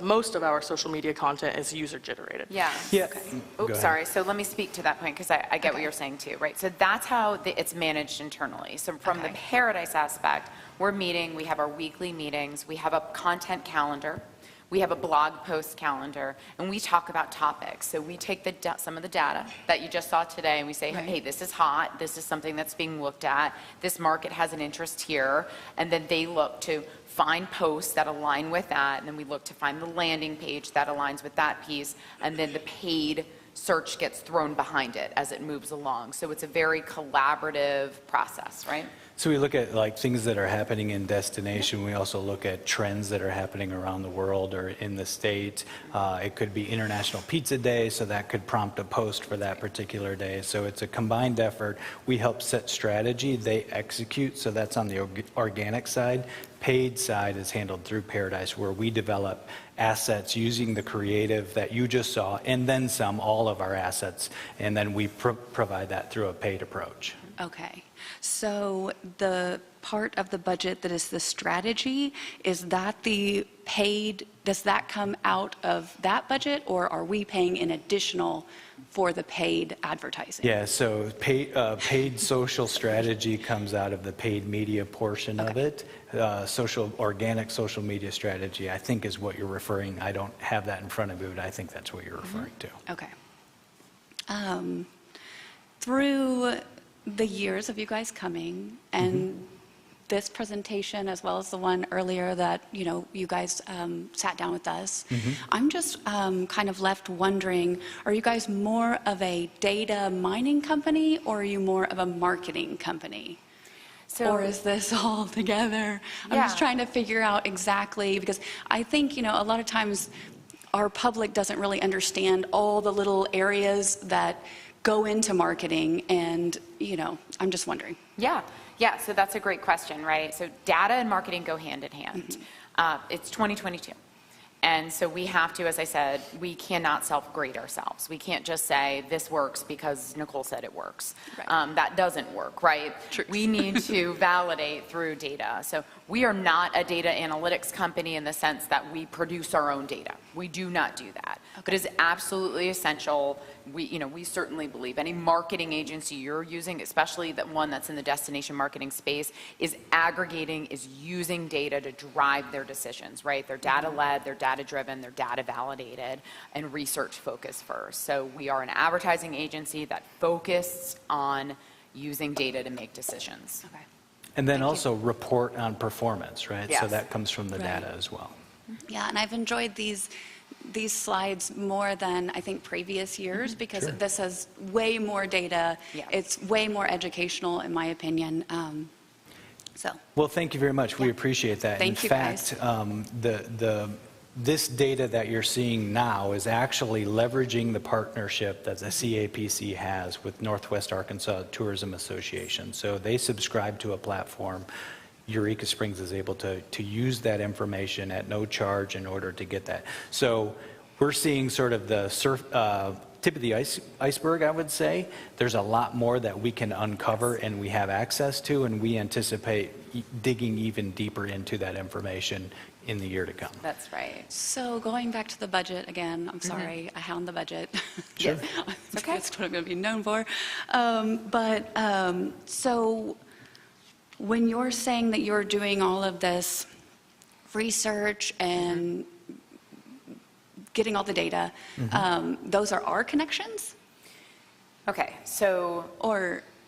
most of our social media content is user-generated. Yeah. Yeah. Go Oops, ahead. sorry. So let me speak to that point because I get what you're saying too, right? So that's how it's managed internally. So from the Okay. Paradise aspect, we're meeting, we have our weekly meetings, we have a content calendar, we have a blog post calendar, and we talk about topics. So we take some of the data that you just saw today and we say, Right. hey, this is hot, this is something that's being looked at, this market has an interest here, and then they look to find posts that align with that, and then we look to find the landing page that aligns with that piece, and then the paid search gets thrown behind it as it moves along. So it's a very collaborative process, right? So we look at things that are happening in destination. We also look at trends that are happening around the world or in the state. It could be International Pizza Day, so that could prompt a post for that particular day. So it's a combined effort. We help set strategy. They execute, so that's on the organic side. Paid side is handled through Paradise, where we develop assets using the creative that you just saw, and then some, all of our assets, and then we provide that through a paid approach. Okay. So the part of the budget that is the strategy, is that the paid, does that come out of that budget, or are we paying an additional for the paid advertising? Yeah, so paid social strategy comes out of the paid media portion of it. Organic social media strategy, I think, is what you're referring. I don't have that in front of me, but I think that's what you're referring to. Okay. Through the years of you guys coming and this presentation, as well as the one earlier that, you guys sat down with us, I'm just kind of left wondering, are you guys more of a data mining company, or are you more of a marketing company? Or is this all together? I'm just trying to figure out exactly, because I think, a lot of times our public doesn't really understand all the little areas that go into marketing, and, I'm just wondering. Yeah, so that's a great question, right? So data and marketing go hand in hand. It's 2022. And so we have to, as I said, we cannot self-grade ourselves. We can't just say this works because Nicole said it works. Right. That doesn't work, right? True. We need to validate through data. So we are not a data analytics company in the sense that we produce our own data. We do not do that. Okay. But it's absolutely essential. We certainly believe any marketing agency you're using, especially the one that's in the destination marketing space, is aggregating, is using data to drive their decisions, right? They're data-led, they're data-driven, they're data-validated, and research-focused first. So we are an advertising agency that focuses on using data to make decisions. Okay. And then also report on performance, right? So Yes. that comes from the Right. data as well. Yeah, and I've enjoyed these slides more than I think previous years, because this has way more data. Yeah. It's way more educational, in my opinion. Well, thank you very much. We Yeah. appreciate that. Thank you, guys. In fact, this data that you're seeing now is actually leveraging the partnership that the CAPC has with Northwest Arkansas Tourism Association. So they subscribe to a platform. Eureka Springs is able to use that information at no charge in order to get that. So we're seeing sort of the tip of the iceberg, I would say. There's a lot more that we can uncover and we have access to, and we anticipate digging even deeper into that information in the year to come. That's right. So going back to the budget again, I'm sorry, I hound the budget. Sure. Okay. That's what I'm going to be known for. So when you're saying that you're doing all of this research and getting all the data, those are our connections? Okay, so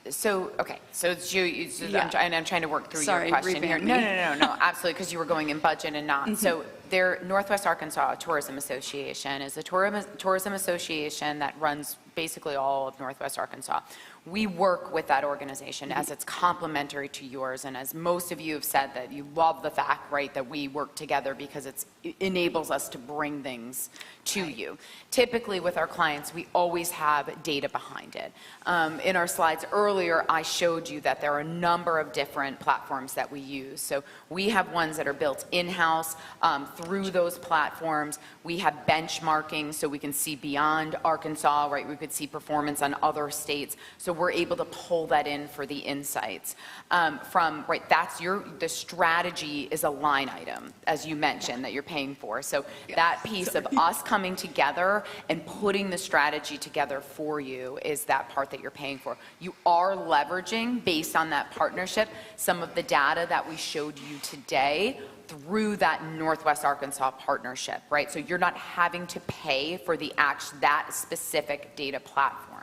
it's you, Yeah. I'm trying to work through Sorry, your question here. revamp me. No, absolutely, because you were going in budget and not. So Northwest Arkansas Tourism Association is a tourism association that runs basically all of Northwest Arkansas. We work with that organization as it's complementary to yours, and as most of you have said that you love the fact, right, that we work together because it enables us to bring things to you. Typically with our clients, we always have data behind it. In our slides earlier, I showed you that there are a number of different platforms that we use. So we have ones that are built in-house through those platforms. We have benchmarking, so we can see beyond Arkansas, right? We could see performance on other states. So we're able to pull that in for the insights. The strategy is a line item, as you mentioned, that you're paying for. So that piece of us coming together and putting the strategy together for you is that part that you're paying for. You are leveraging, based on that partnership, some of the data that we showed you today through that Northwest Arkansas partnership, right? So you're not having to pay for that specific data platform.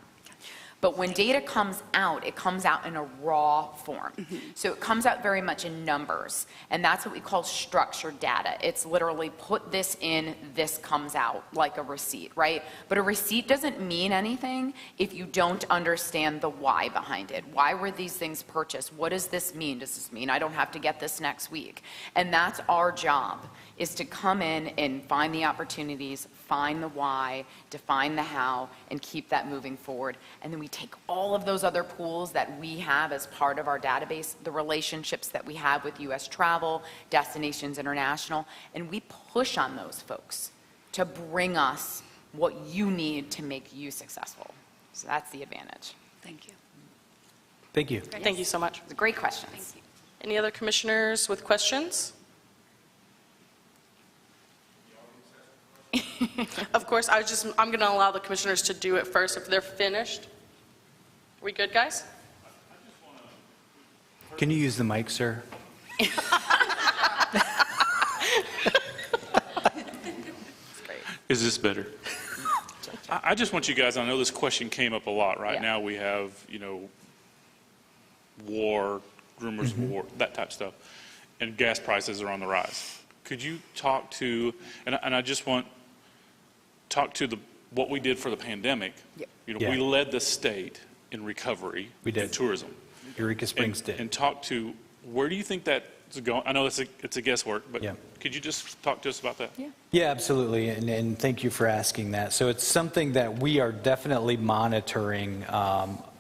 But when data comes out, it comes out in a raw form. So it comes out very much in numbers, and that's what we call structured data. It's literally put this in, this comes out, like a receipt, right? But a receipt doesn't mean anything if you don't understand the why behind it. Why were these things purchased? What does this mean? Does this mean I don't have to get this next week? And that's our job, is to come in and find the opportunities, find the why, define the how, and keep that moving forward. And then we take all of those other pools that we have as part of our database, the relationships that we have with U.S. Travel, Destinations International, and we push on those folks to bring us what you need to make you successful. So that's the advantage. Thank you. Thank you. Thank you so much. It's a great question. Any other commissioners with questions? Of course, I'm going to allow the commissioners to do it first if they're finished. We good, guys? Can you use the mic, sir? Is this better? I just want you guys, I know this question came up a lot. Right Yeah. now we have, war, rumors of war, that type of stuff. And gas prices are on the rise. Could you talk to, and I just want, talk to what we did for the pandemic. Yep. Yeah. We led the state in recovery. We did. In tourism. Eureka Springs did. And talk to, where do you think that's going? I know it's a guesswork, but Yeah. could you just talk to us about that? Yeah. Yeah, absolutely, and thank you for asking that. So it's something that we are definitely monitoring,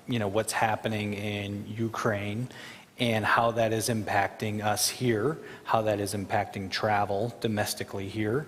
what's happening in Ukraine and how that is impacting us here, how that is impacting travel domestically here.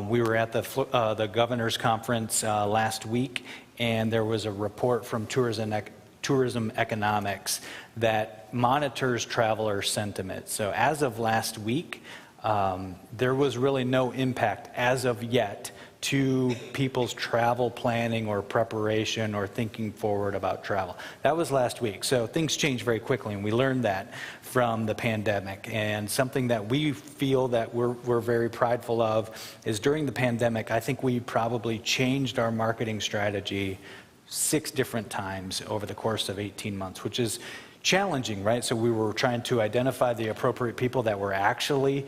We were at the governor's conference last week, and there was a report from Tourism Economics that monitors traveler sentiment. So as of last week, there was really no impact as of yet to people's travel planning or preparation or thinking forward about travel. That was last week. So things change very quickly, and we learned that from the pandemic. And something that we feel that we're very prideful of is during the pandemic, I think we probably changed our marketing strategy 6 different times over the course of 18 months, which is challenging, right? So we were trying to identify the appropriate people that were actually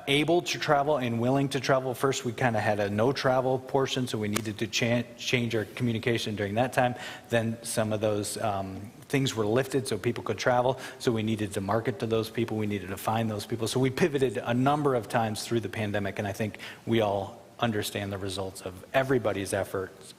able to travel and willing to travel. First, we kind of had a no travel portion, so we needed to change our communication during that time. Then some of those things were lifted so people could travel, so we needed to market to those people, we needed to find those people. So we pivoted a number of times through the pandemic, and I think we all understand the results of everybody's efforts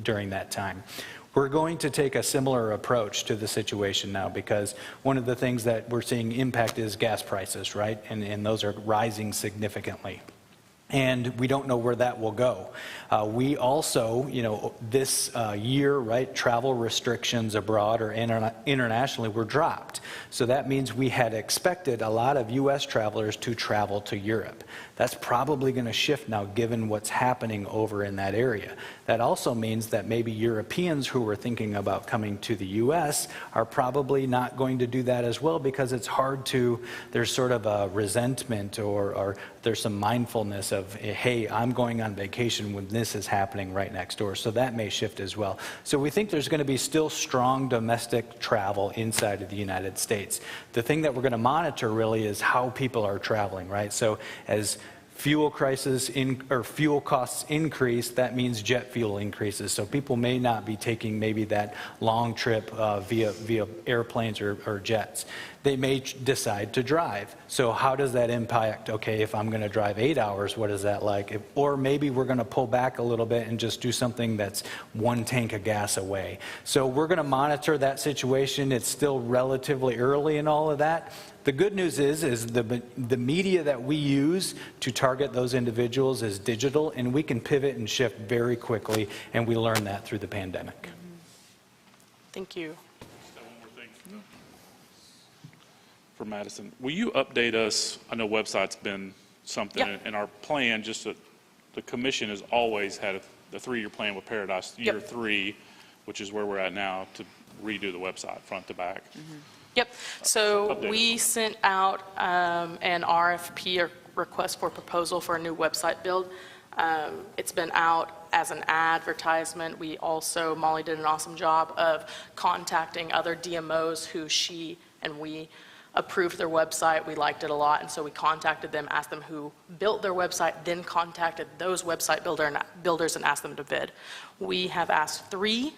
during that time. We're going to take a similar approach to the situation now, because one of the things that we're seeing impact is gas prices, right? And those are rising significantly. And we don't know where that will go. We also, this year, right, travel restrictions abroad or internationally were dropped. So that means we had expected a lot of U.S. travelers to travel to Europe. That's probably going to shift now, given what's happening over in that area. That also means that maybe Europeans who were thinking about coming to the U.S. are probably not going to do that as well, because it's hard to, there's sort of a resentment or there's some mindfulness of, hey, I'm going on vacation when this is happening right next door. So that may shift as well. So we think there's going to be still strong domestic travel inside of the United States. The thing that we're going to monitor really is how people are traveling, right? So as fuel costs increase, that means jet fuel increases. So people may not be taking maybe that long trip via airplanes or jets. They may decide to drive. So how does that impact? Okay, if I'm going to drive 8 hours, what is that like? Or maybe we're going to pull back a little bit and just do something that's 1 tank of gas away. So we're going to monitor that situation. It's still relatively early in all of that. The good news is the media that we use to target those individuals is digital, and we can pivot and shift very quickly, and we learned that through the pandemic. Thank you. Just have one more thing for Madison. Will you update us? I know website's been something, Yep. and our plan, just that the commission has always had the 3-year plan with Paradise, year Yep. 3, which is where we're at now, to redo the website front to back. Yep, so Update. we sent out an RFP, or request for proposal, for a new website build. It's been out as an advertisement. We also, Molly did an awesome job of contacting other DMOs who she and we approved their website. We liked it a lot, and so we contacted them, asked them who built their website, then contacted those website builders and asked them to bid. We have asked 3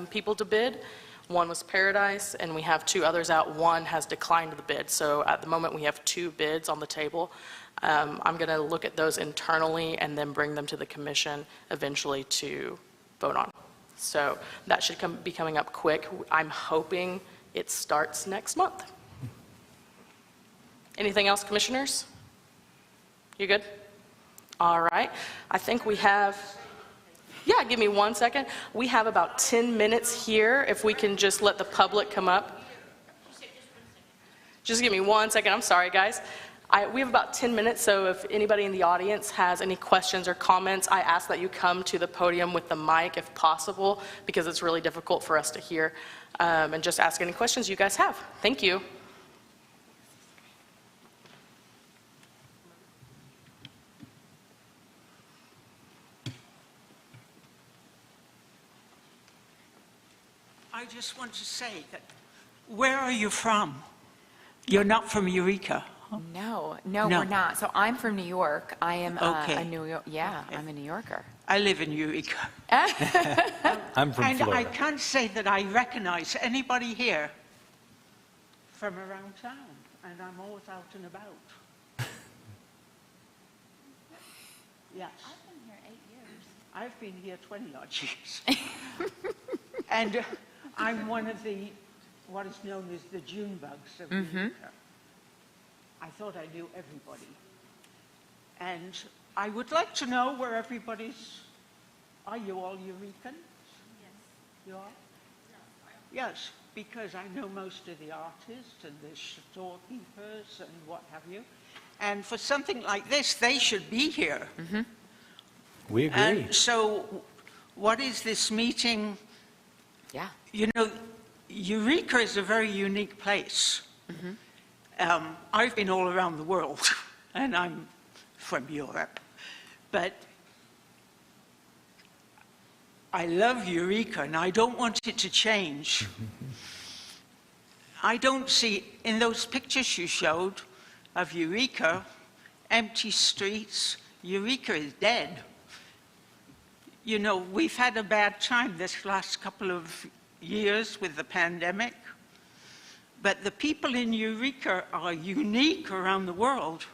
people to bid. One was Paradise, and we have 2 others out. One has declined the bid. So at the moment, we have 2 bids on the table. I'm going to look at those internally and then bring them to the commission eventually to vote on. So that should be coming up quick. I'm hoping it starts next month. Anything else, commissioners? You good? All right. I think we have... Yeah, give me 1 second. We have about 10 minutes here, if we can just let the public come up. Just give me 1 second, I'm sorry, guys. We have about 10 minutes, so if anybody in the audience has any questions or comments, I ask that you come to the podium with the mic if possible, because it's really difficult for us to hear, and just ask any questions you guys have. Thank you. I just want to say that, where are you from? You're not from Eureka. No, No. we're not. So I'm from New York. I am Okay. a New York, yeah, I'm a New Yorker. I live in Eureka. I'm from And I Florida. can't say that I recognize anybody here from around town, and I'm always out and about. Yes. I've been here 8 years. I've been here 20-odd years. And I'm one of the, what is known as the June bugs of Eureka. I thought I knew everybody. And I would like to know where everybody's, are you all Eurekans? Yes. You are? Yes, because I know most of the artists and the storekeepers and what have you. And for something like this, they should be here. We agree. And so what is this meeting? Yeah. You know, Eureka is a very unique place. I've been all around the world, and I'm from Europe. But I love Eureka, and I don't want it to change. I don't see, in those pictures you showed of Eureka, empty streets, Eureka is dead. You know, we've had a bad time this last couple of years with the pandemic, but the people in Eureka are unique around the world.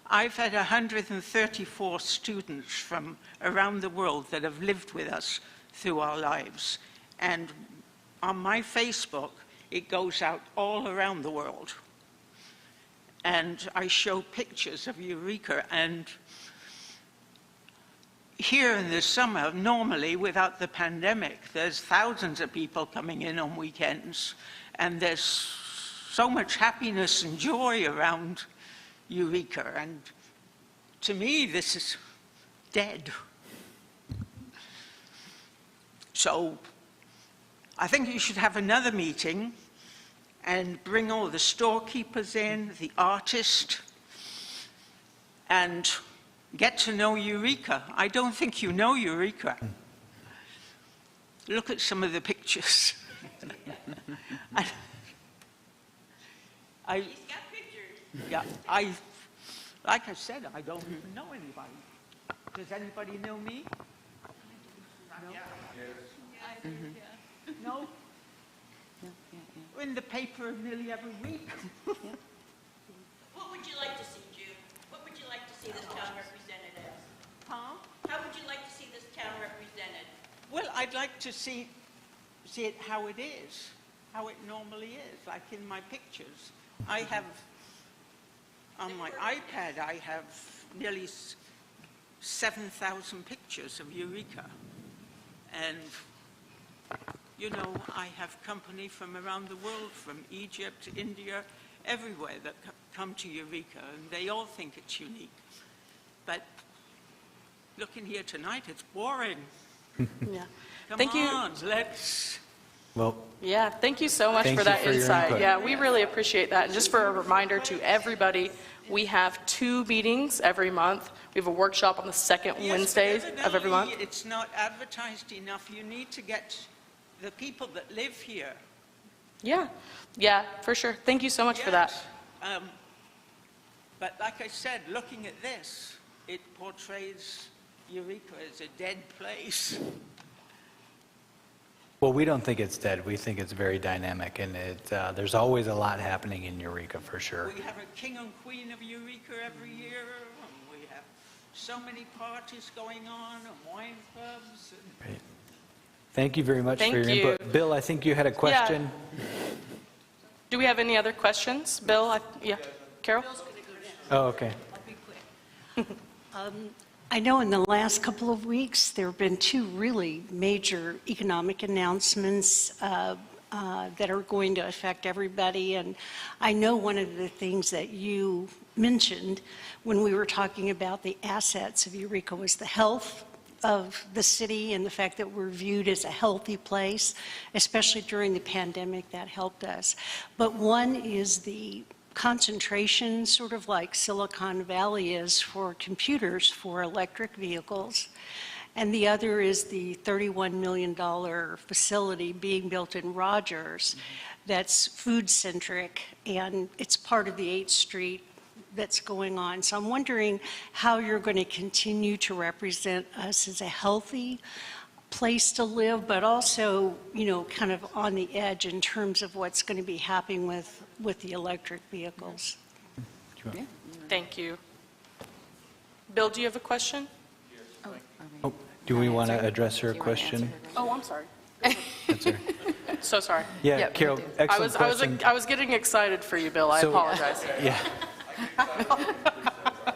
I've had 134 students from around the world that have lived with us through our lives. And on my Facebook, it goes out all around the world. And I show pictures of Eureka, and here in the summer, normally without the pandemic, there's thousands of people coming in on weekends, and there's so much happiness and joy around Eureka, and to me, this is dead. So I think you should have another meeting and bring all the storekeepers in, the artist, and get to know Eureka. I don't think you know Eureka. Look at some of the pictures. He's got pictures. Yeah, like I said, I don't even know anybody. Does anybody know me? No? No? We're in the paper nearly every week. What would you like to see, Jude? What would you like to see this town represented as? Huh? How would you like to see this town represented? Well, I'd like to see it how it is, how it normally is, like in my pictures. I have, on my iPad, I have nearly 7,000 pictures of Eureka. And, you know, I have company from around the world, from Egypt, India, everywhere that come to Eureka, and they all think it's unique. But looking here tonight, it's boring. Yeah. Come Thank you. on, let's... Well, Yeah, thank you so much Thank for you that for your insight. input. Yeah, we really appreciate that. And just for a reminder to everybody, we have 2 meetings every month. We have a workshop on the second Yes, Wednesday but of every month. evidently it's not advertised enough. You need to get the people that live here. Yeah, yeah, for sure. Thank you so much for that. Yes. But like I said, looking at this, it portrays Eureka as a dead place. well, we don't think it's dead. We think it's very dynamic, and there's always a lot happening in Eureka, for sure. We have a king and queen of Eureka every year, and we have so many parties going on, and wine clubs. And Great. Thank you very much Thank for your you. input. Bill, I think you had a question? Do we have any other questions? Bill? Yeah. Carol? Oh, okay. I'll be quick. I know in the last couple of weeks, there have been two really major economic announcements that are going to affect everybody. And I know one of the things that you mentioned when we were talking about the assets of Eureka was the health of the city and the fact that we're viewed as a healthy place, especially during the pandemic. That helped us. But one is the concentration, sort of like Silicon Valley is for computers for electric vehicles. And the other is the $31 million facility being built in Rogers that's food-centric, and it's part of the 8th Street that's going on. So I'm wondering how you're going to continue to represent us as a healthy place to live, but also, you know, kind of on the edge in terms of what's going to be happening with the electric vehicles. Thank you. Bill, do you have a question? Oh, do we want to address her question? Oh, I'm sorry. That's her. So sorry. Yeah, Yep, Carol, we do. excellent question. I was getting excited for you, Bill. I So- apologize. Yeah.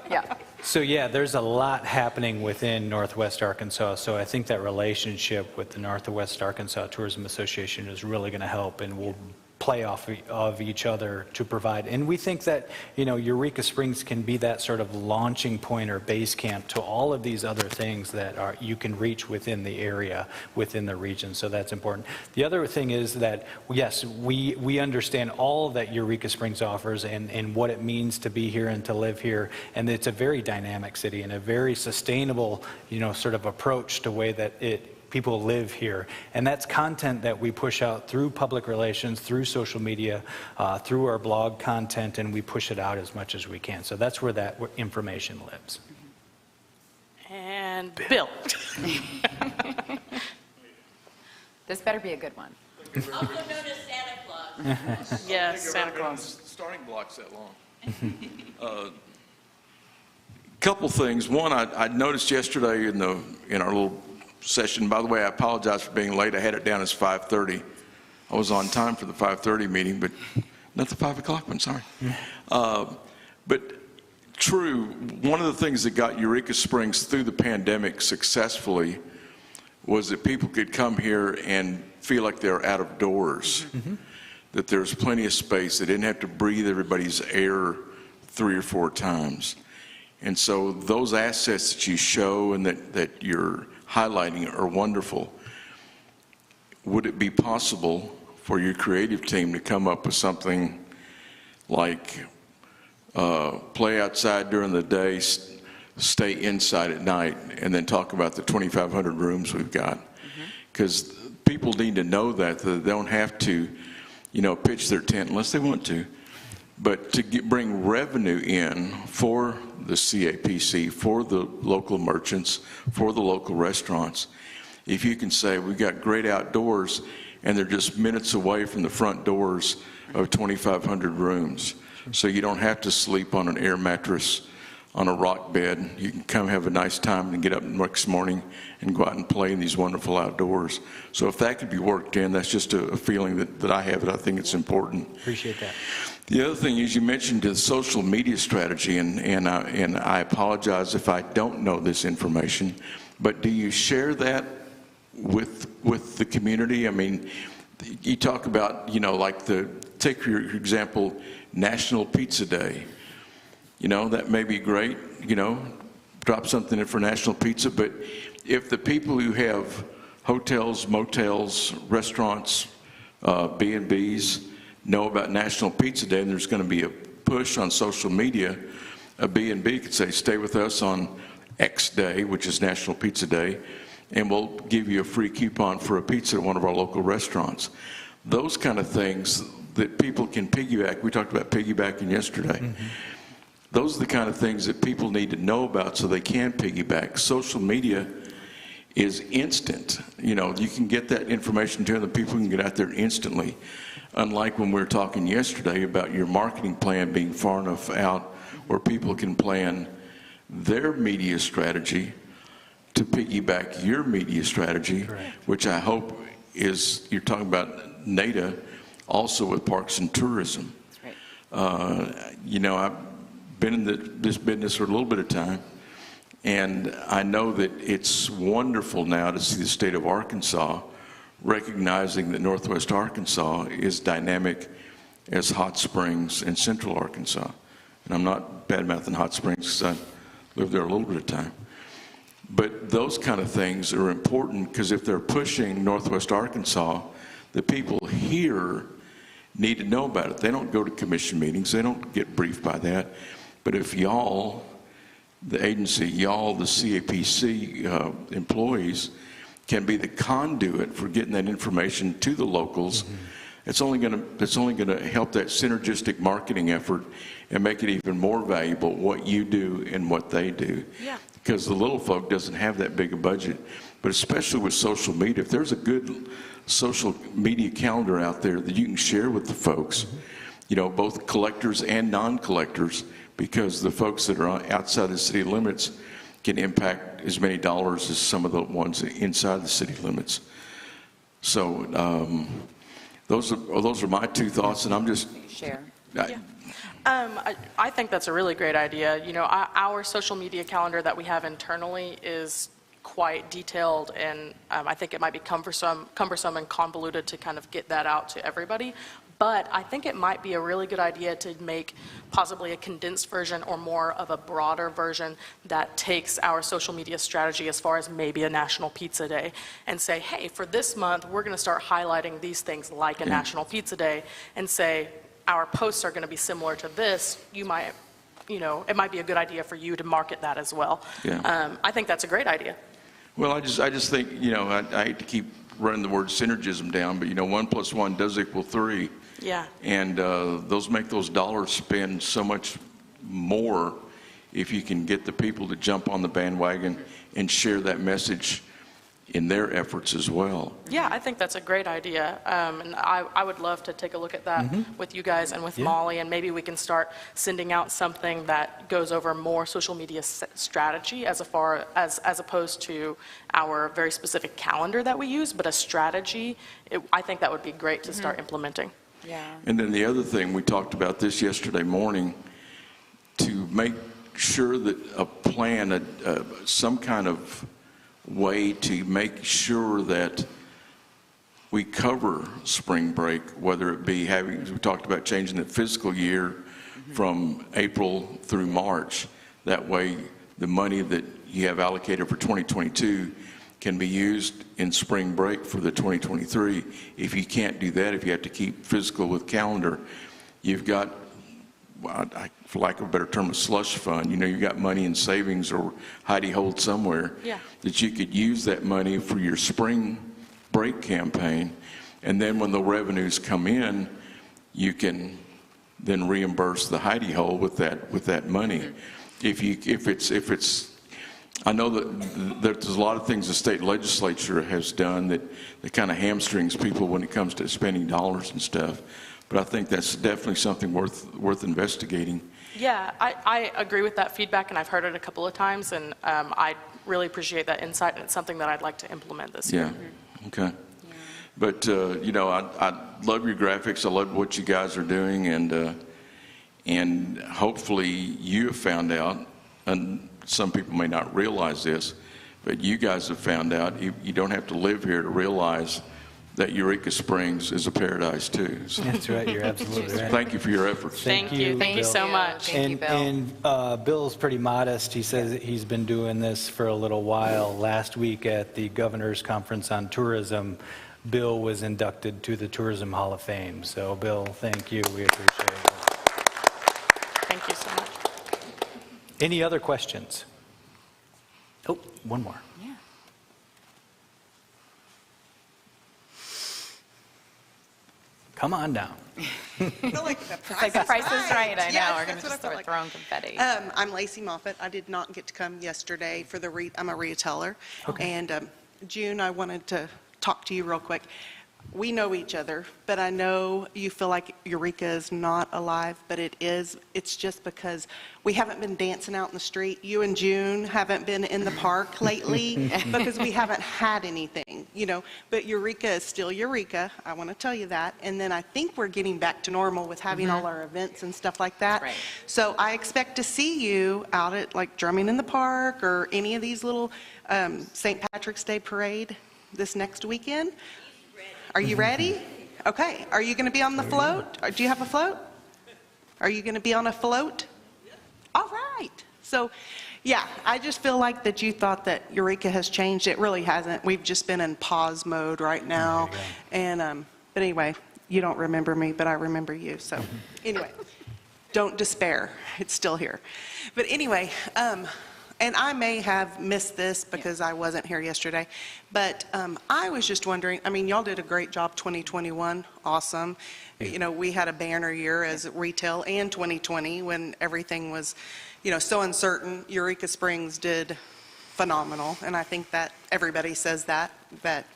Yeah. So yeah, there's a lot happening within Northwest Arkansas, so I think that relationship with the Northwest Arkansas Tourism Association is really going to help, and we'll play off of each other to provide. And we think that, you know, Eureka Springs can be that sort of launching point or base camp to all of these other things that are you can reach within the area, within the region. So that's important. The other thing is that, yes, we understand all that Eureka Springs offers and what it means to be here and to live here. And it's a very dynamic city and a very sustainable, you know, sort of approach to the way that people live here. And that's content that we push out through public relations, through social media, through our blog content, and we push it out as much as we can. So that's where that information lives. And Bill. This better be a good one. Also known as Santa Claus. Yes, Santa Claus. Starting blocks that long. Couple things. One, I noticed yesterday in our little session. By the way, I apologize for being late. I had it down as 5:30. I was on time for the 5:30 meeting, but not the 5 o'clock one. Sorry. But true, one of the things that got Eureka Springs through the pandemic successfully was that people could come here and feel like they're out of doors. That there's plenty of space. They didn't have to breathe everybody's air 3 or 4 times. And so those assets that you show and that you're highlighting are wonderful. Would it be possible for your creative team to come up with something like play outside during the day, stay inside at night, and then talk about the 2,500 rooms we've got? Because people need to know that they don't have to, you know, pitch their tent unless they want to. But to bring revenue in for the CAPC, for the local merchants, for the local restaurants, if you can say we've got great outdoors and they're just minutes away from the front doors of 2,500 rooms, so you don't have to sleep on an air mattress on a rock bed. You can come have a nice time and get up next morning and go out and play in these wonderful outdoors. So if that could be worked in, that's just a feeling that I have, and I think it's important. Appreciate that. The other thing is you mentioned the social media strategy, and I apologize if I don't know this information, but do you share that with the community? I mean, you talk about, you know, like take your example, National Pizza Day. You know, that may be great, you know, drop something in for National Pizza, but if the people who have hotels, motels, restaurants, B&Bs know about National Pizza Day, and there's going to be a push on social media, a B&B could say, stay with us on X day, which is National Pizza Day, and we'll give you a free coupon for a pizza at one of our local restaurants. Those kind of things that people can piggyback. We talked about piggybacking yesterday. Those are the kind of things that people need to know about so they can piggyback. Social media is instant. You know, you can get that information to them, people can get out there instantly. Unlike when we were talking yesterday about your marketing plan being far enough out where people can plan their media strategy to piggyback your media strategy, which I hope is, you're talking about NADA, also with Parks and Tourism. That's right. You know, I've been in this business for a little bit of time, And I know that it's wonderful now to see the state of Arkansas recognizing that Northwest Arkansas is dynamic as Hot Springs and Central Arkansas. And I'm not bad-mouthing Hot Springs because I lived there a little bit of time. But those kind of things are important because if they're pushing Northwest Arkansas, the people here need to know about it. They don't go to commission meetings. They don't get briefed by that. But if y'all, the agency, y'all, the CAPC employees, can be the conduit for getting that information to the locals, it's only going to help that synergistic marketing effort and make it even more valuable what you do and what they do. Yeah. Because the little folk doesn't have that big a budget, but especially with social media, if there's a good social media calendar out there that you can share with the folks, you know, both collectors and non-collectors, because the folks that are outside the city limits can impact as many dollars as some of the ones inside the city limits. So those are my two thoughts, and I'm just Share. I think that's a really great idea. You know, our social media calendar that we have internally is quite detailed, and I think it might be cumbersome and convoluted to kind of get that out to everybody. But I think it might be a really good idea to make possibly a condensed version or more of a broader version that takes our social media strategy as far as maybe a National Pizza Day and say, hey, for this month, we're going to start highlighting these things like a National Pizza Day, and say, our posts are going to be similar to this. You might, you know, it might be a good idea for you to market that as well. Yeah. I think that's a great idea. Well, I just think, you know, I hate to keep running the word synergism down, but, you know, 1 + 1 does equal 3. Yeah. And those make those dollars spend so much more if you can get the people to jump on the bandwagon and share that message in their efforts as well. Yeah, I think that's a great idea. And I would love to take a look at that with you guys and with Molly, and maybe we can start sending out something that goes over more social media strategy as opposed to our very specific calendar that we use, but a strategy. I think that would be great to start implementing. Yeah. And then the other thing, we talked about this yesterday morning, to make sure that a plan, some kind of way to make sure that we cover spring break, whether it be we talked about changing the fiscal year from April through March. That way, the money that you have allocated for 2022 can be used in spring break for the 2023. If you can't do that, if you have to keep fiscal with calendar, you've got, for lack of a better term, a slush fund. You know, you've got money in savings or hidey hold somewhere that you could use that money for your spring break campaign. And then when the revenues come in, you can then reimburse the hidey hole with that money. If it's I know that there's a lot of things the state legislature has done that kind of hamstrings people when it comes to spending dollars and stuff. But I think that's definitely something worth investigating. Yeah, I agree with that feedback, and I've heard it a couple of times, and I really appreciate that insight, and it's something that I'd like to implement this year. Yeah, okay. Yeah. But, you know, I love your graphics. I love what you guys are doing, and hopefully you have found out, and some people may not realize this, but you guys have found out you don't have to live here to realize that Eureka Springs is a paradise too. So, That's right, you're absolutely right. thank you for your efforts. Thank you Bill. so much. Thank you, Bill. And Bill's pretty modest. He says that he's been doing this for a little while. Last week at the Governor's Conference on Tourism, Bill was inducted to the Tourism Hall of Fame. So, Bill, thank you. We appreciate it. Thank you so much. Any other questions? Oh, one more. Yeah. Come on down. I feel like the price, Like the price is right, I know. Yes, We're going to that's what I just feel start like. throwing confetti. I'm Lacey Moffett. I did not get to come yesterday for I'm a retailer. Okay. And June, I wanted to talk to you real quick. we know each other, but I know you feel like Eureka is not alive, but it is. It's just because we haven't been dancing out in the street. You and June haven't been in the park lately because we haven't had anything, you know. But Eureka is still Eureka. I want to tell you that. And then I think we're getting back to normal with having all our events and stuff like that. Right. So I expect to see you out at like drumming in the park or any of these little St. Patrick's Day parade this next weekend. Are you ready? Okay. Are you going to be on the float? Do you have a float? Are you going to be on a float? All right. So, yeah, I just feel like that you thought that Eureka has changed. It really hasn't. We've just been in pause mode right now. And, but anyway, you don't remember me, but I remember you. So, anyway, don't despair. It's still here. But anyway, and I may have missed this because I wasn't here yesterday, but I was just wondering, I mean, y'all did a great job 2021, awesome. You know, we had a banner year as retail and 2020 when everything was, you know, so uncertain. Eureka Springs did phenomenal, and I think that everybody says that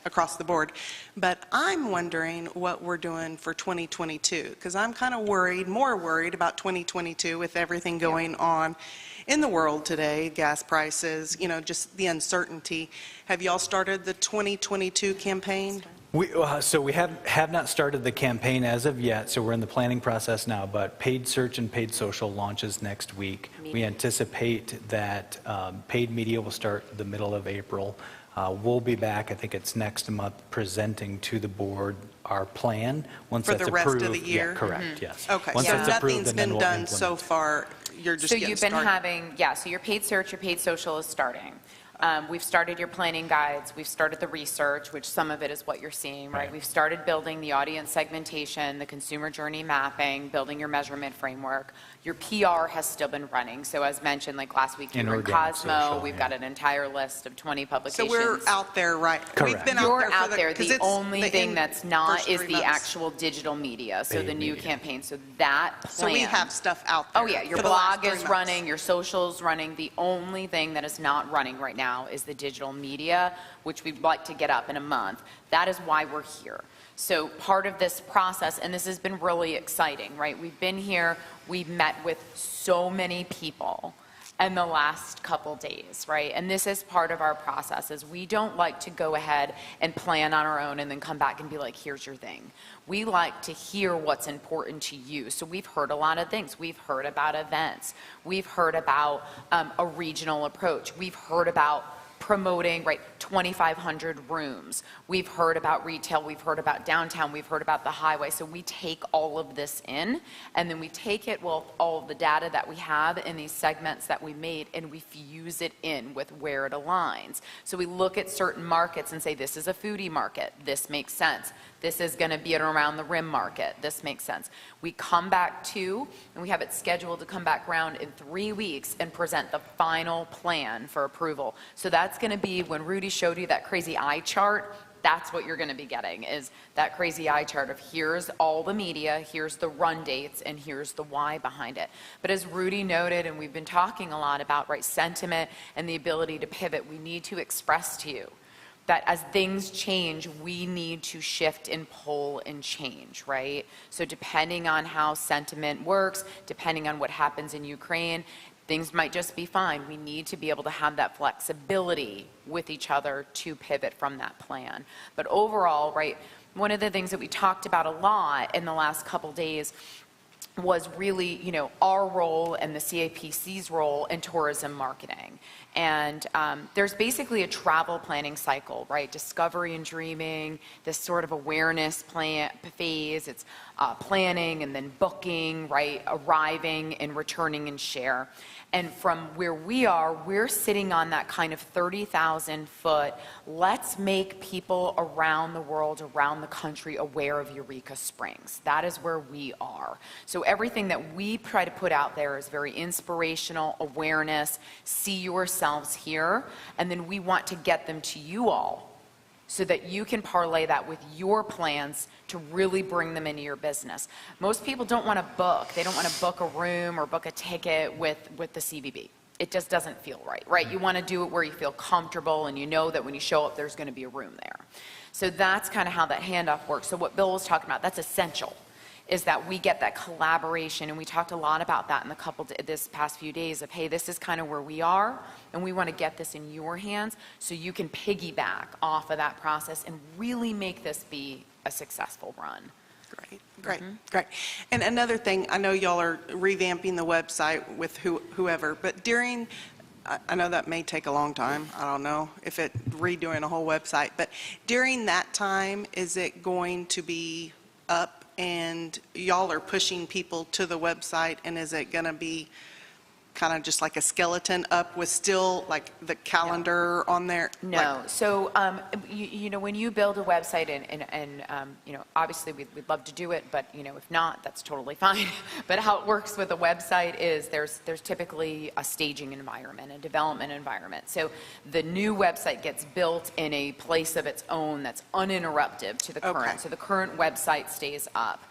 across the board. But I'm wondering what we're doing for 2022, because I'm kind of worried, more worried about 2022 with everything going on in the world today, gas prices, you know, just the uncertainty. Have y'all started the 2022 campaign? So we have not started the campaign as of yet, so we're in the planning process now, but paid search and paid social launches next week. We anticipate that paid media will start the middle of April. We'll be back, I think it's next month, presenting to the board our plan. Once For that's the rest of approved, the year? yeah, correct, yes. Okay, Once so that's approved, nothing's and then been we'll done so implement. far, you're just So getting you've been started? having, yeah, so your paid search, your paid social is starting. We've started your planning guides, we've started the research, which some of it is what you're seeing, right? We've started building the audience segmentation, the consumer journey mapping, building your measurement framework. Your PR has still been running. So as mentioned, like last week, you And were in organic Cosmo, social, we've yeah. got an entire list of 20 So publications. we're out there, right? We've Correct. been You're out out there. there. For The only thing that's not first is 3 the months. actual digital media, so Paid the new media. campaign. So that plan. So we have stuff out there. Oh, yeah, your for the last blog 3 is months. running, your social's running. The only thing that is not running right now is the digital media, which we'd like to get up in a month. That is why we're here. So part of this process, and this has been really exciting, right? We've been here, we've met with so many people in the last couple days, right? And this is part of our process, is we don't like to go ahead and plan on our own and then come back and be like, here's your thing. We like to hear what's important to you. So we've heard a lot of things. We've heard about events. We've heard about a regional approach. We've heard about promoting, right, 2,500 rooms. We've heard about retail, we've heard about downtown, we've heard about the highway. So we take all of this in, and then we take it, well, all of the data that we have in these segments that we made, and we fuse it in with where it aligns. So we look at certain markets and say, this is a foodie market, this makes sense. This is going to be an around the rim market. This makes sense. We come back to, and we have it scheduled to come back around in 3 weeks and present the final plan for approval. So that's going to be when Rudy showed you that crazy eye chart. That's what you're going to be getting, is that crazy eye chart of here's all the media, here's the run dates, and here's the why behind it. But as Rudy noted, and we've been talking a lot about, right, sentiment and the ability to pivot, we need to express to you that as things change, we need to shift and pull and change, right? So depending on how sentiment works, depending on what happens in Ukraine, things might just be fine. We need to be able to have that flexibility with each other to pivot from that plan. But overall, right, one of the things that we talked about a lot in the last couple days was really, you know, our role and the CAPC's role in tourism marketing. And there's basically a travel planning cycle, right? Discovery and dreaming, this sort of awareness phase. It's planning and then booking, right? Arriving and returning and share. And from where we are, we're sitting on that kind of 30,000 foot, let's make people around the world, around the country aware of Eureka Springs. That is where we are. So everything that we try to put out there is very inspirational, awareness, see yourselves here, and then we want to get them to you all so that you can parlay that with your plans to really bring them into your business. Most people don't want to book. They don't want to book a room or book a ticket with the CVB. It just doesn't feel right, right? You want to do it where you feel comfortable and you know that when you show up, there's going to be a room there. So that's kind of how that handoff works. So what Bill was talking about, that's essential, is that we get that collaboration, and we talked a lot about that in this past few days of, hey, this is kind of where we are, and we want to get this in your hands so you can piggyback off of that process and really make this be a successful run. Great. And another thing, I know y'all are revamping the website with whoever, but I know that may take a long time. I don't know if redoing a whole website, but during that time, is it going to be up and y'all are pushing people to the website, and is it going to be kind of just like a skeleton up with still like the calendar on there? No. So, when you build a website and obviously we'd love to do it, but, if not, that's totally fine. But how it works with a website is there's typically a staging environment, a development environment. So the new website gets built in a place of its own that's uninterrupted to the current. Okay. So the current website stays up.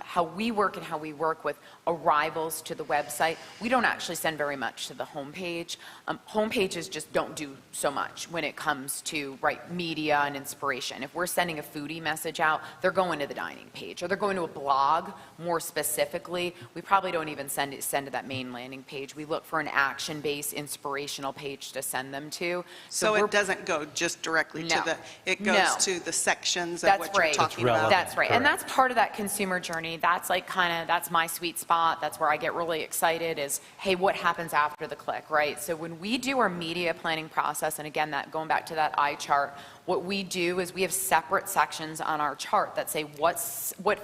How we work and how we work with arrivals to the website, we don't actually send very much to the homepage. Homepages just don't do so much when it comes to media and inspiration. If we're sending a foodie message out, they're going to the dining page, or they're going to a blog more specifically. We probably don't even send to that main landing page. We look for an action-based inspirational page to send them to. So it doesn't go just directly to it goes to the sections of what you're talking about. That's right. And that's part of that consumer journey. That's that's my sweet spot. That's where I get really excited is, hey, what happens after the click, right? So when we do our media planning process, and again, going back to that eye chart, what we do is we have separate sections on our chart that say what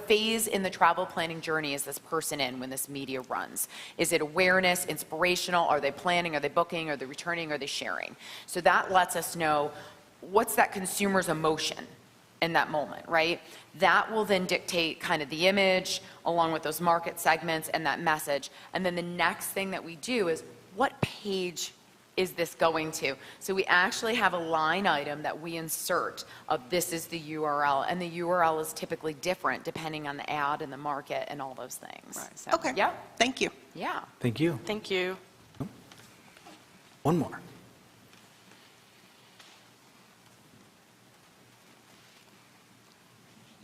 phase in the travel planning journey is this person in when this media runs. Is it awareness, inspirational? Are they planning? Are they booking? Are they returning? Are they sharing? So that lets us know what's that consumer's emotion in that moment, right? That will then dictate kind of the image along with those market segments and that message. And then the next thing that we do is, what page is this going to? So we actually have a line item that we insert of this is the URL, and the URL is typically different depending on the ad and the market and all those things. Right. So, Okay. Yeah. Thank you. Yeah. Thank you. Thank you. One more.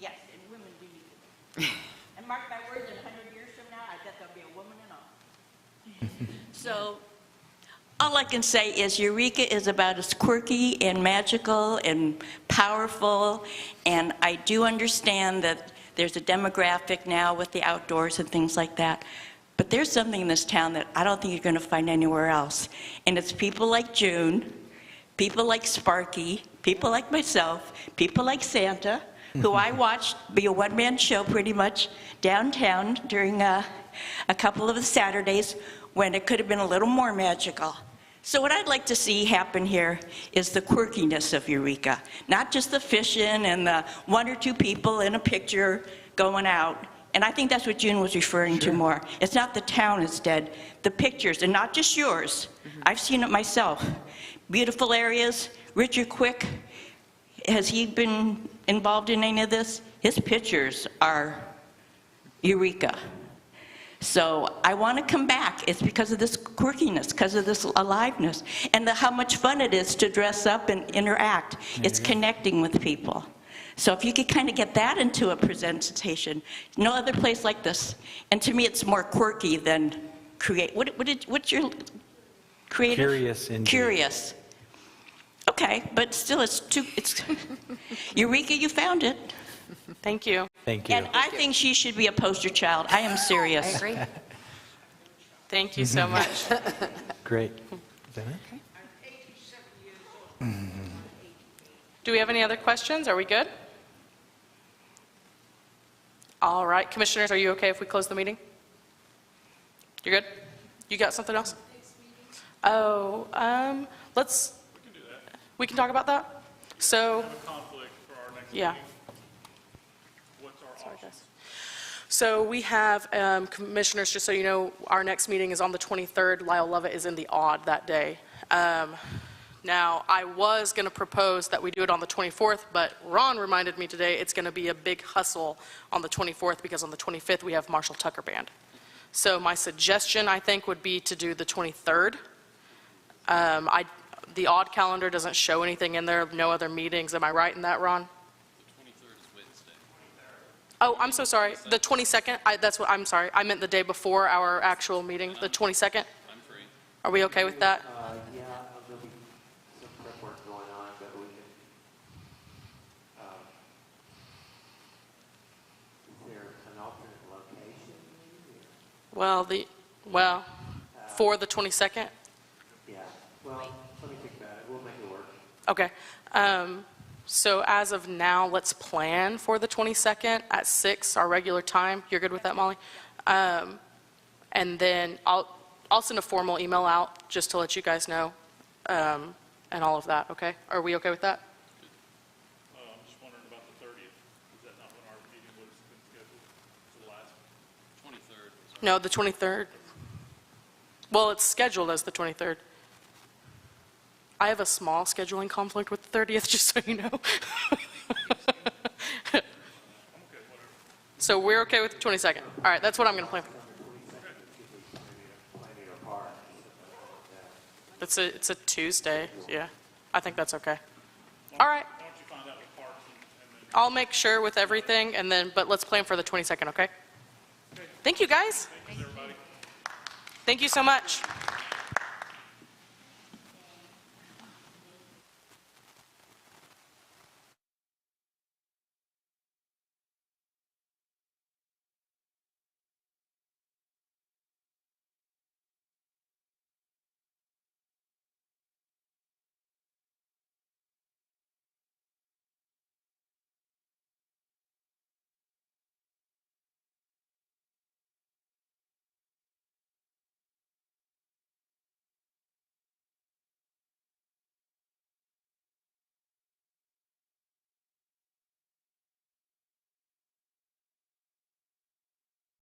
Yes, and women we need it. And mark my words, in 100 years from now, I bet there'll be a woman and all. So, all I can say is Eureka is about as quirky and magical and powerful, and I do understand that there's a demographic now with the outdoors and things like that, but there's something in this town that I don't think you're going to find anywhere else, and it's people like June, people like Sparky, people like myself, people like Santa, who I watched be a one-man show pretty much downtown during a couple of the Saturdays when it could have been a little more magical. So what I'd like to see happen here is the quirkiness of Eureka, not just the fishing and the one or two people in a picture going out. And I think that's what June was referring to more. It's not the town is dead, the pictures, and not just yours. I've seen it myself. Beautiful areas. Richard Quick, has he been involved in any of this? His pictures are Eureka. So I want to come back. It's because of this quirkiness, because of this aliveness, and how much fun it is to dress up and interact. It's connecting with people. So if you could kind of get that into a presentation, no other place like this. And to me, it's more quirky than what's your creative? Curious indeed. Curious. Okay, but still, it's Eureka, you found it. Thank you. Thank you. And I think she should be a poster child. I am serious. I agree. Thank you so much. Great. Is that it? Do we have any other questions? Are we good? All right, commissioners, are you okay if we close the meeting? You're good? You got something else? Oh, we can talk about that? So, Conflict for our next yeah. meeting. What's our options? So we have, commissioners, just so you know, our next meeting is on the 23rd. Lyle Lovett is in the odd that day. Now, I was going to propose that we do it on the 24th, but Ron reminded me today it's going to be a big hustle on the 24th because on the 25th we have Marshall Tucker Band. So my suggestion, I think, would be to do the 23rd. The odd calendar doesn't show anything in there, no other meetings. Am I right in that, Ron? Oh, I'm so sorry. The 22nd, that's what, I'm sorry. I meant the day before our actual meeting, the 22nd. I'm free. Are we okay with that? Yeah, there'll be some prep work going on, but we can, is there an alternate location? Well, for the 22nd? Yeah, well, let me think about it, we'll make it work. Okay. So as of now, let's plan for the 22nd at 6, our regular time. You're good with that, Molly? And then I'll send a formal email out just to let you guys know, and all of that, okay? Are we okay with that? I'm just wondering about the 30th. Is that not when our meeting was scheduled? The last? 23rd. No, the 23rd. Well, it's scheduled as the 23rd. I have a small scheduling conflict with the 30th, just so you know. So we're okay with the 22nd. All right, that's what I'm going to plan for. It's a Tuesday, yeah. I think that's okay. All right. Why don't you find out with Parks and then... I'll make sure with everything, and then, but let's plan for the 22nd, okay? Thank you, guys. Thanks, everybody. Thank you so much.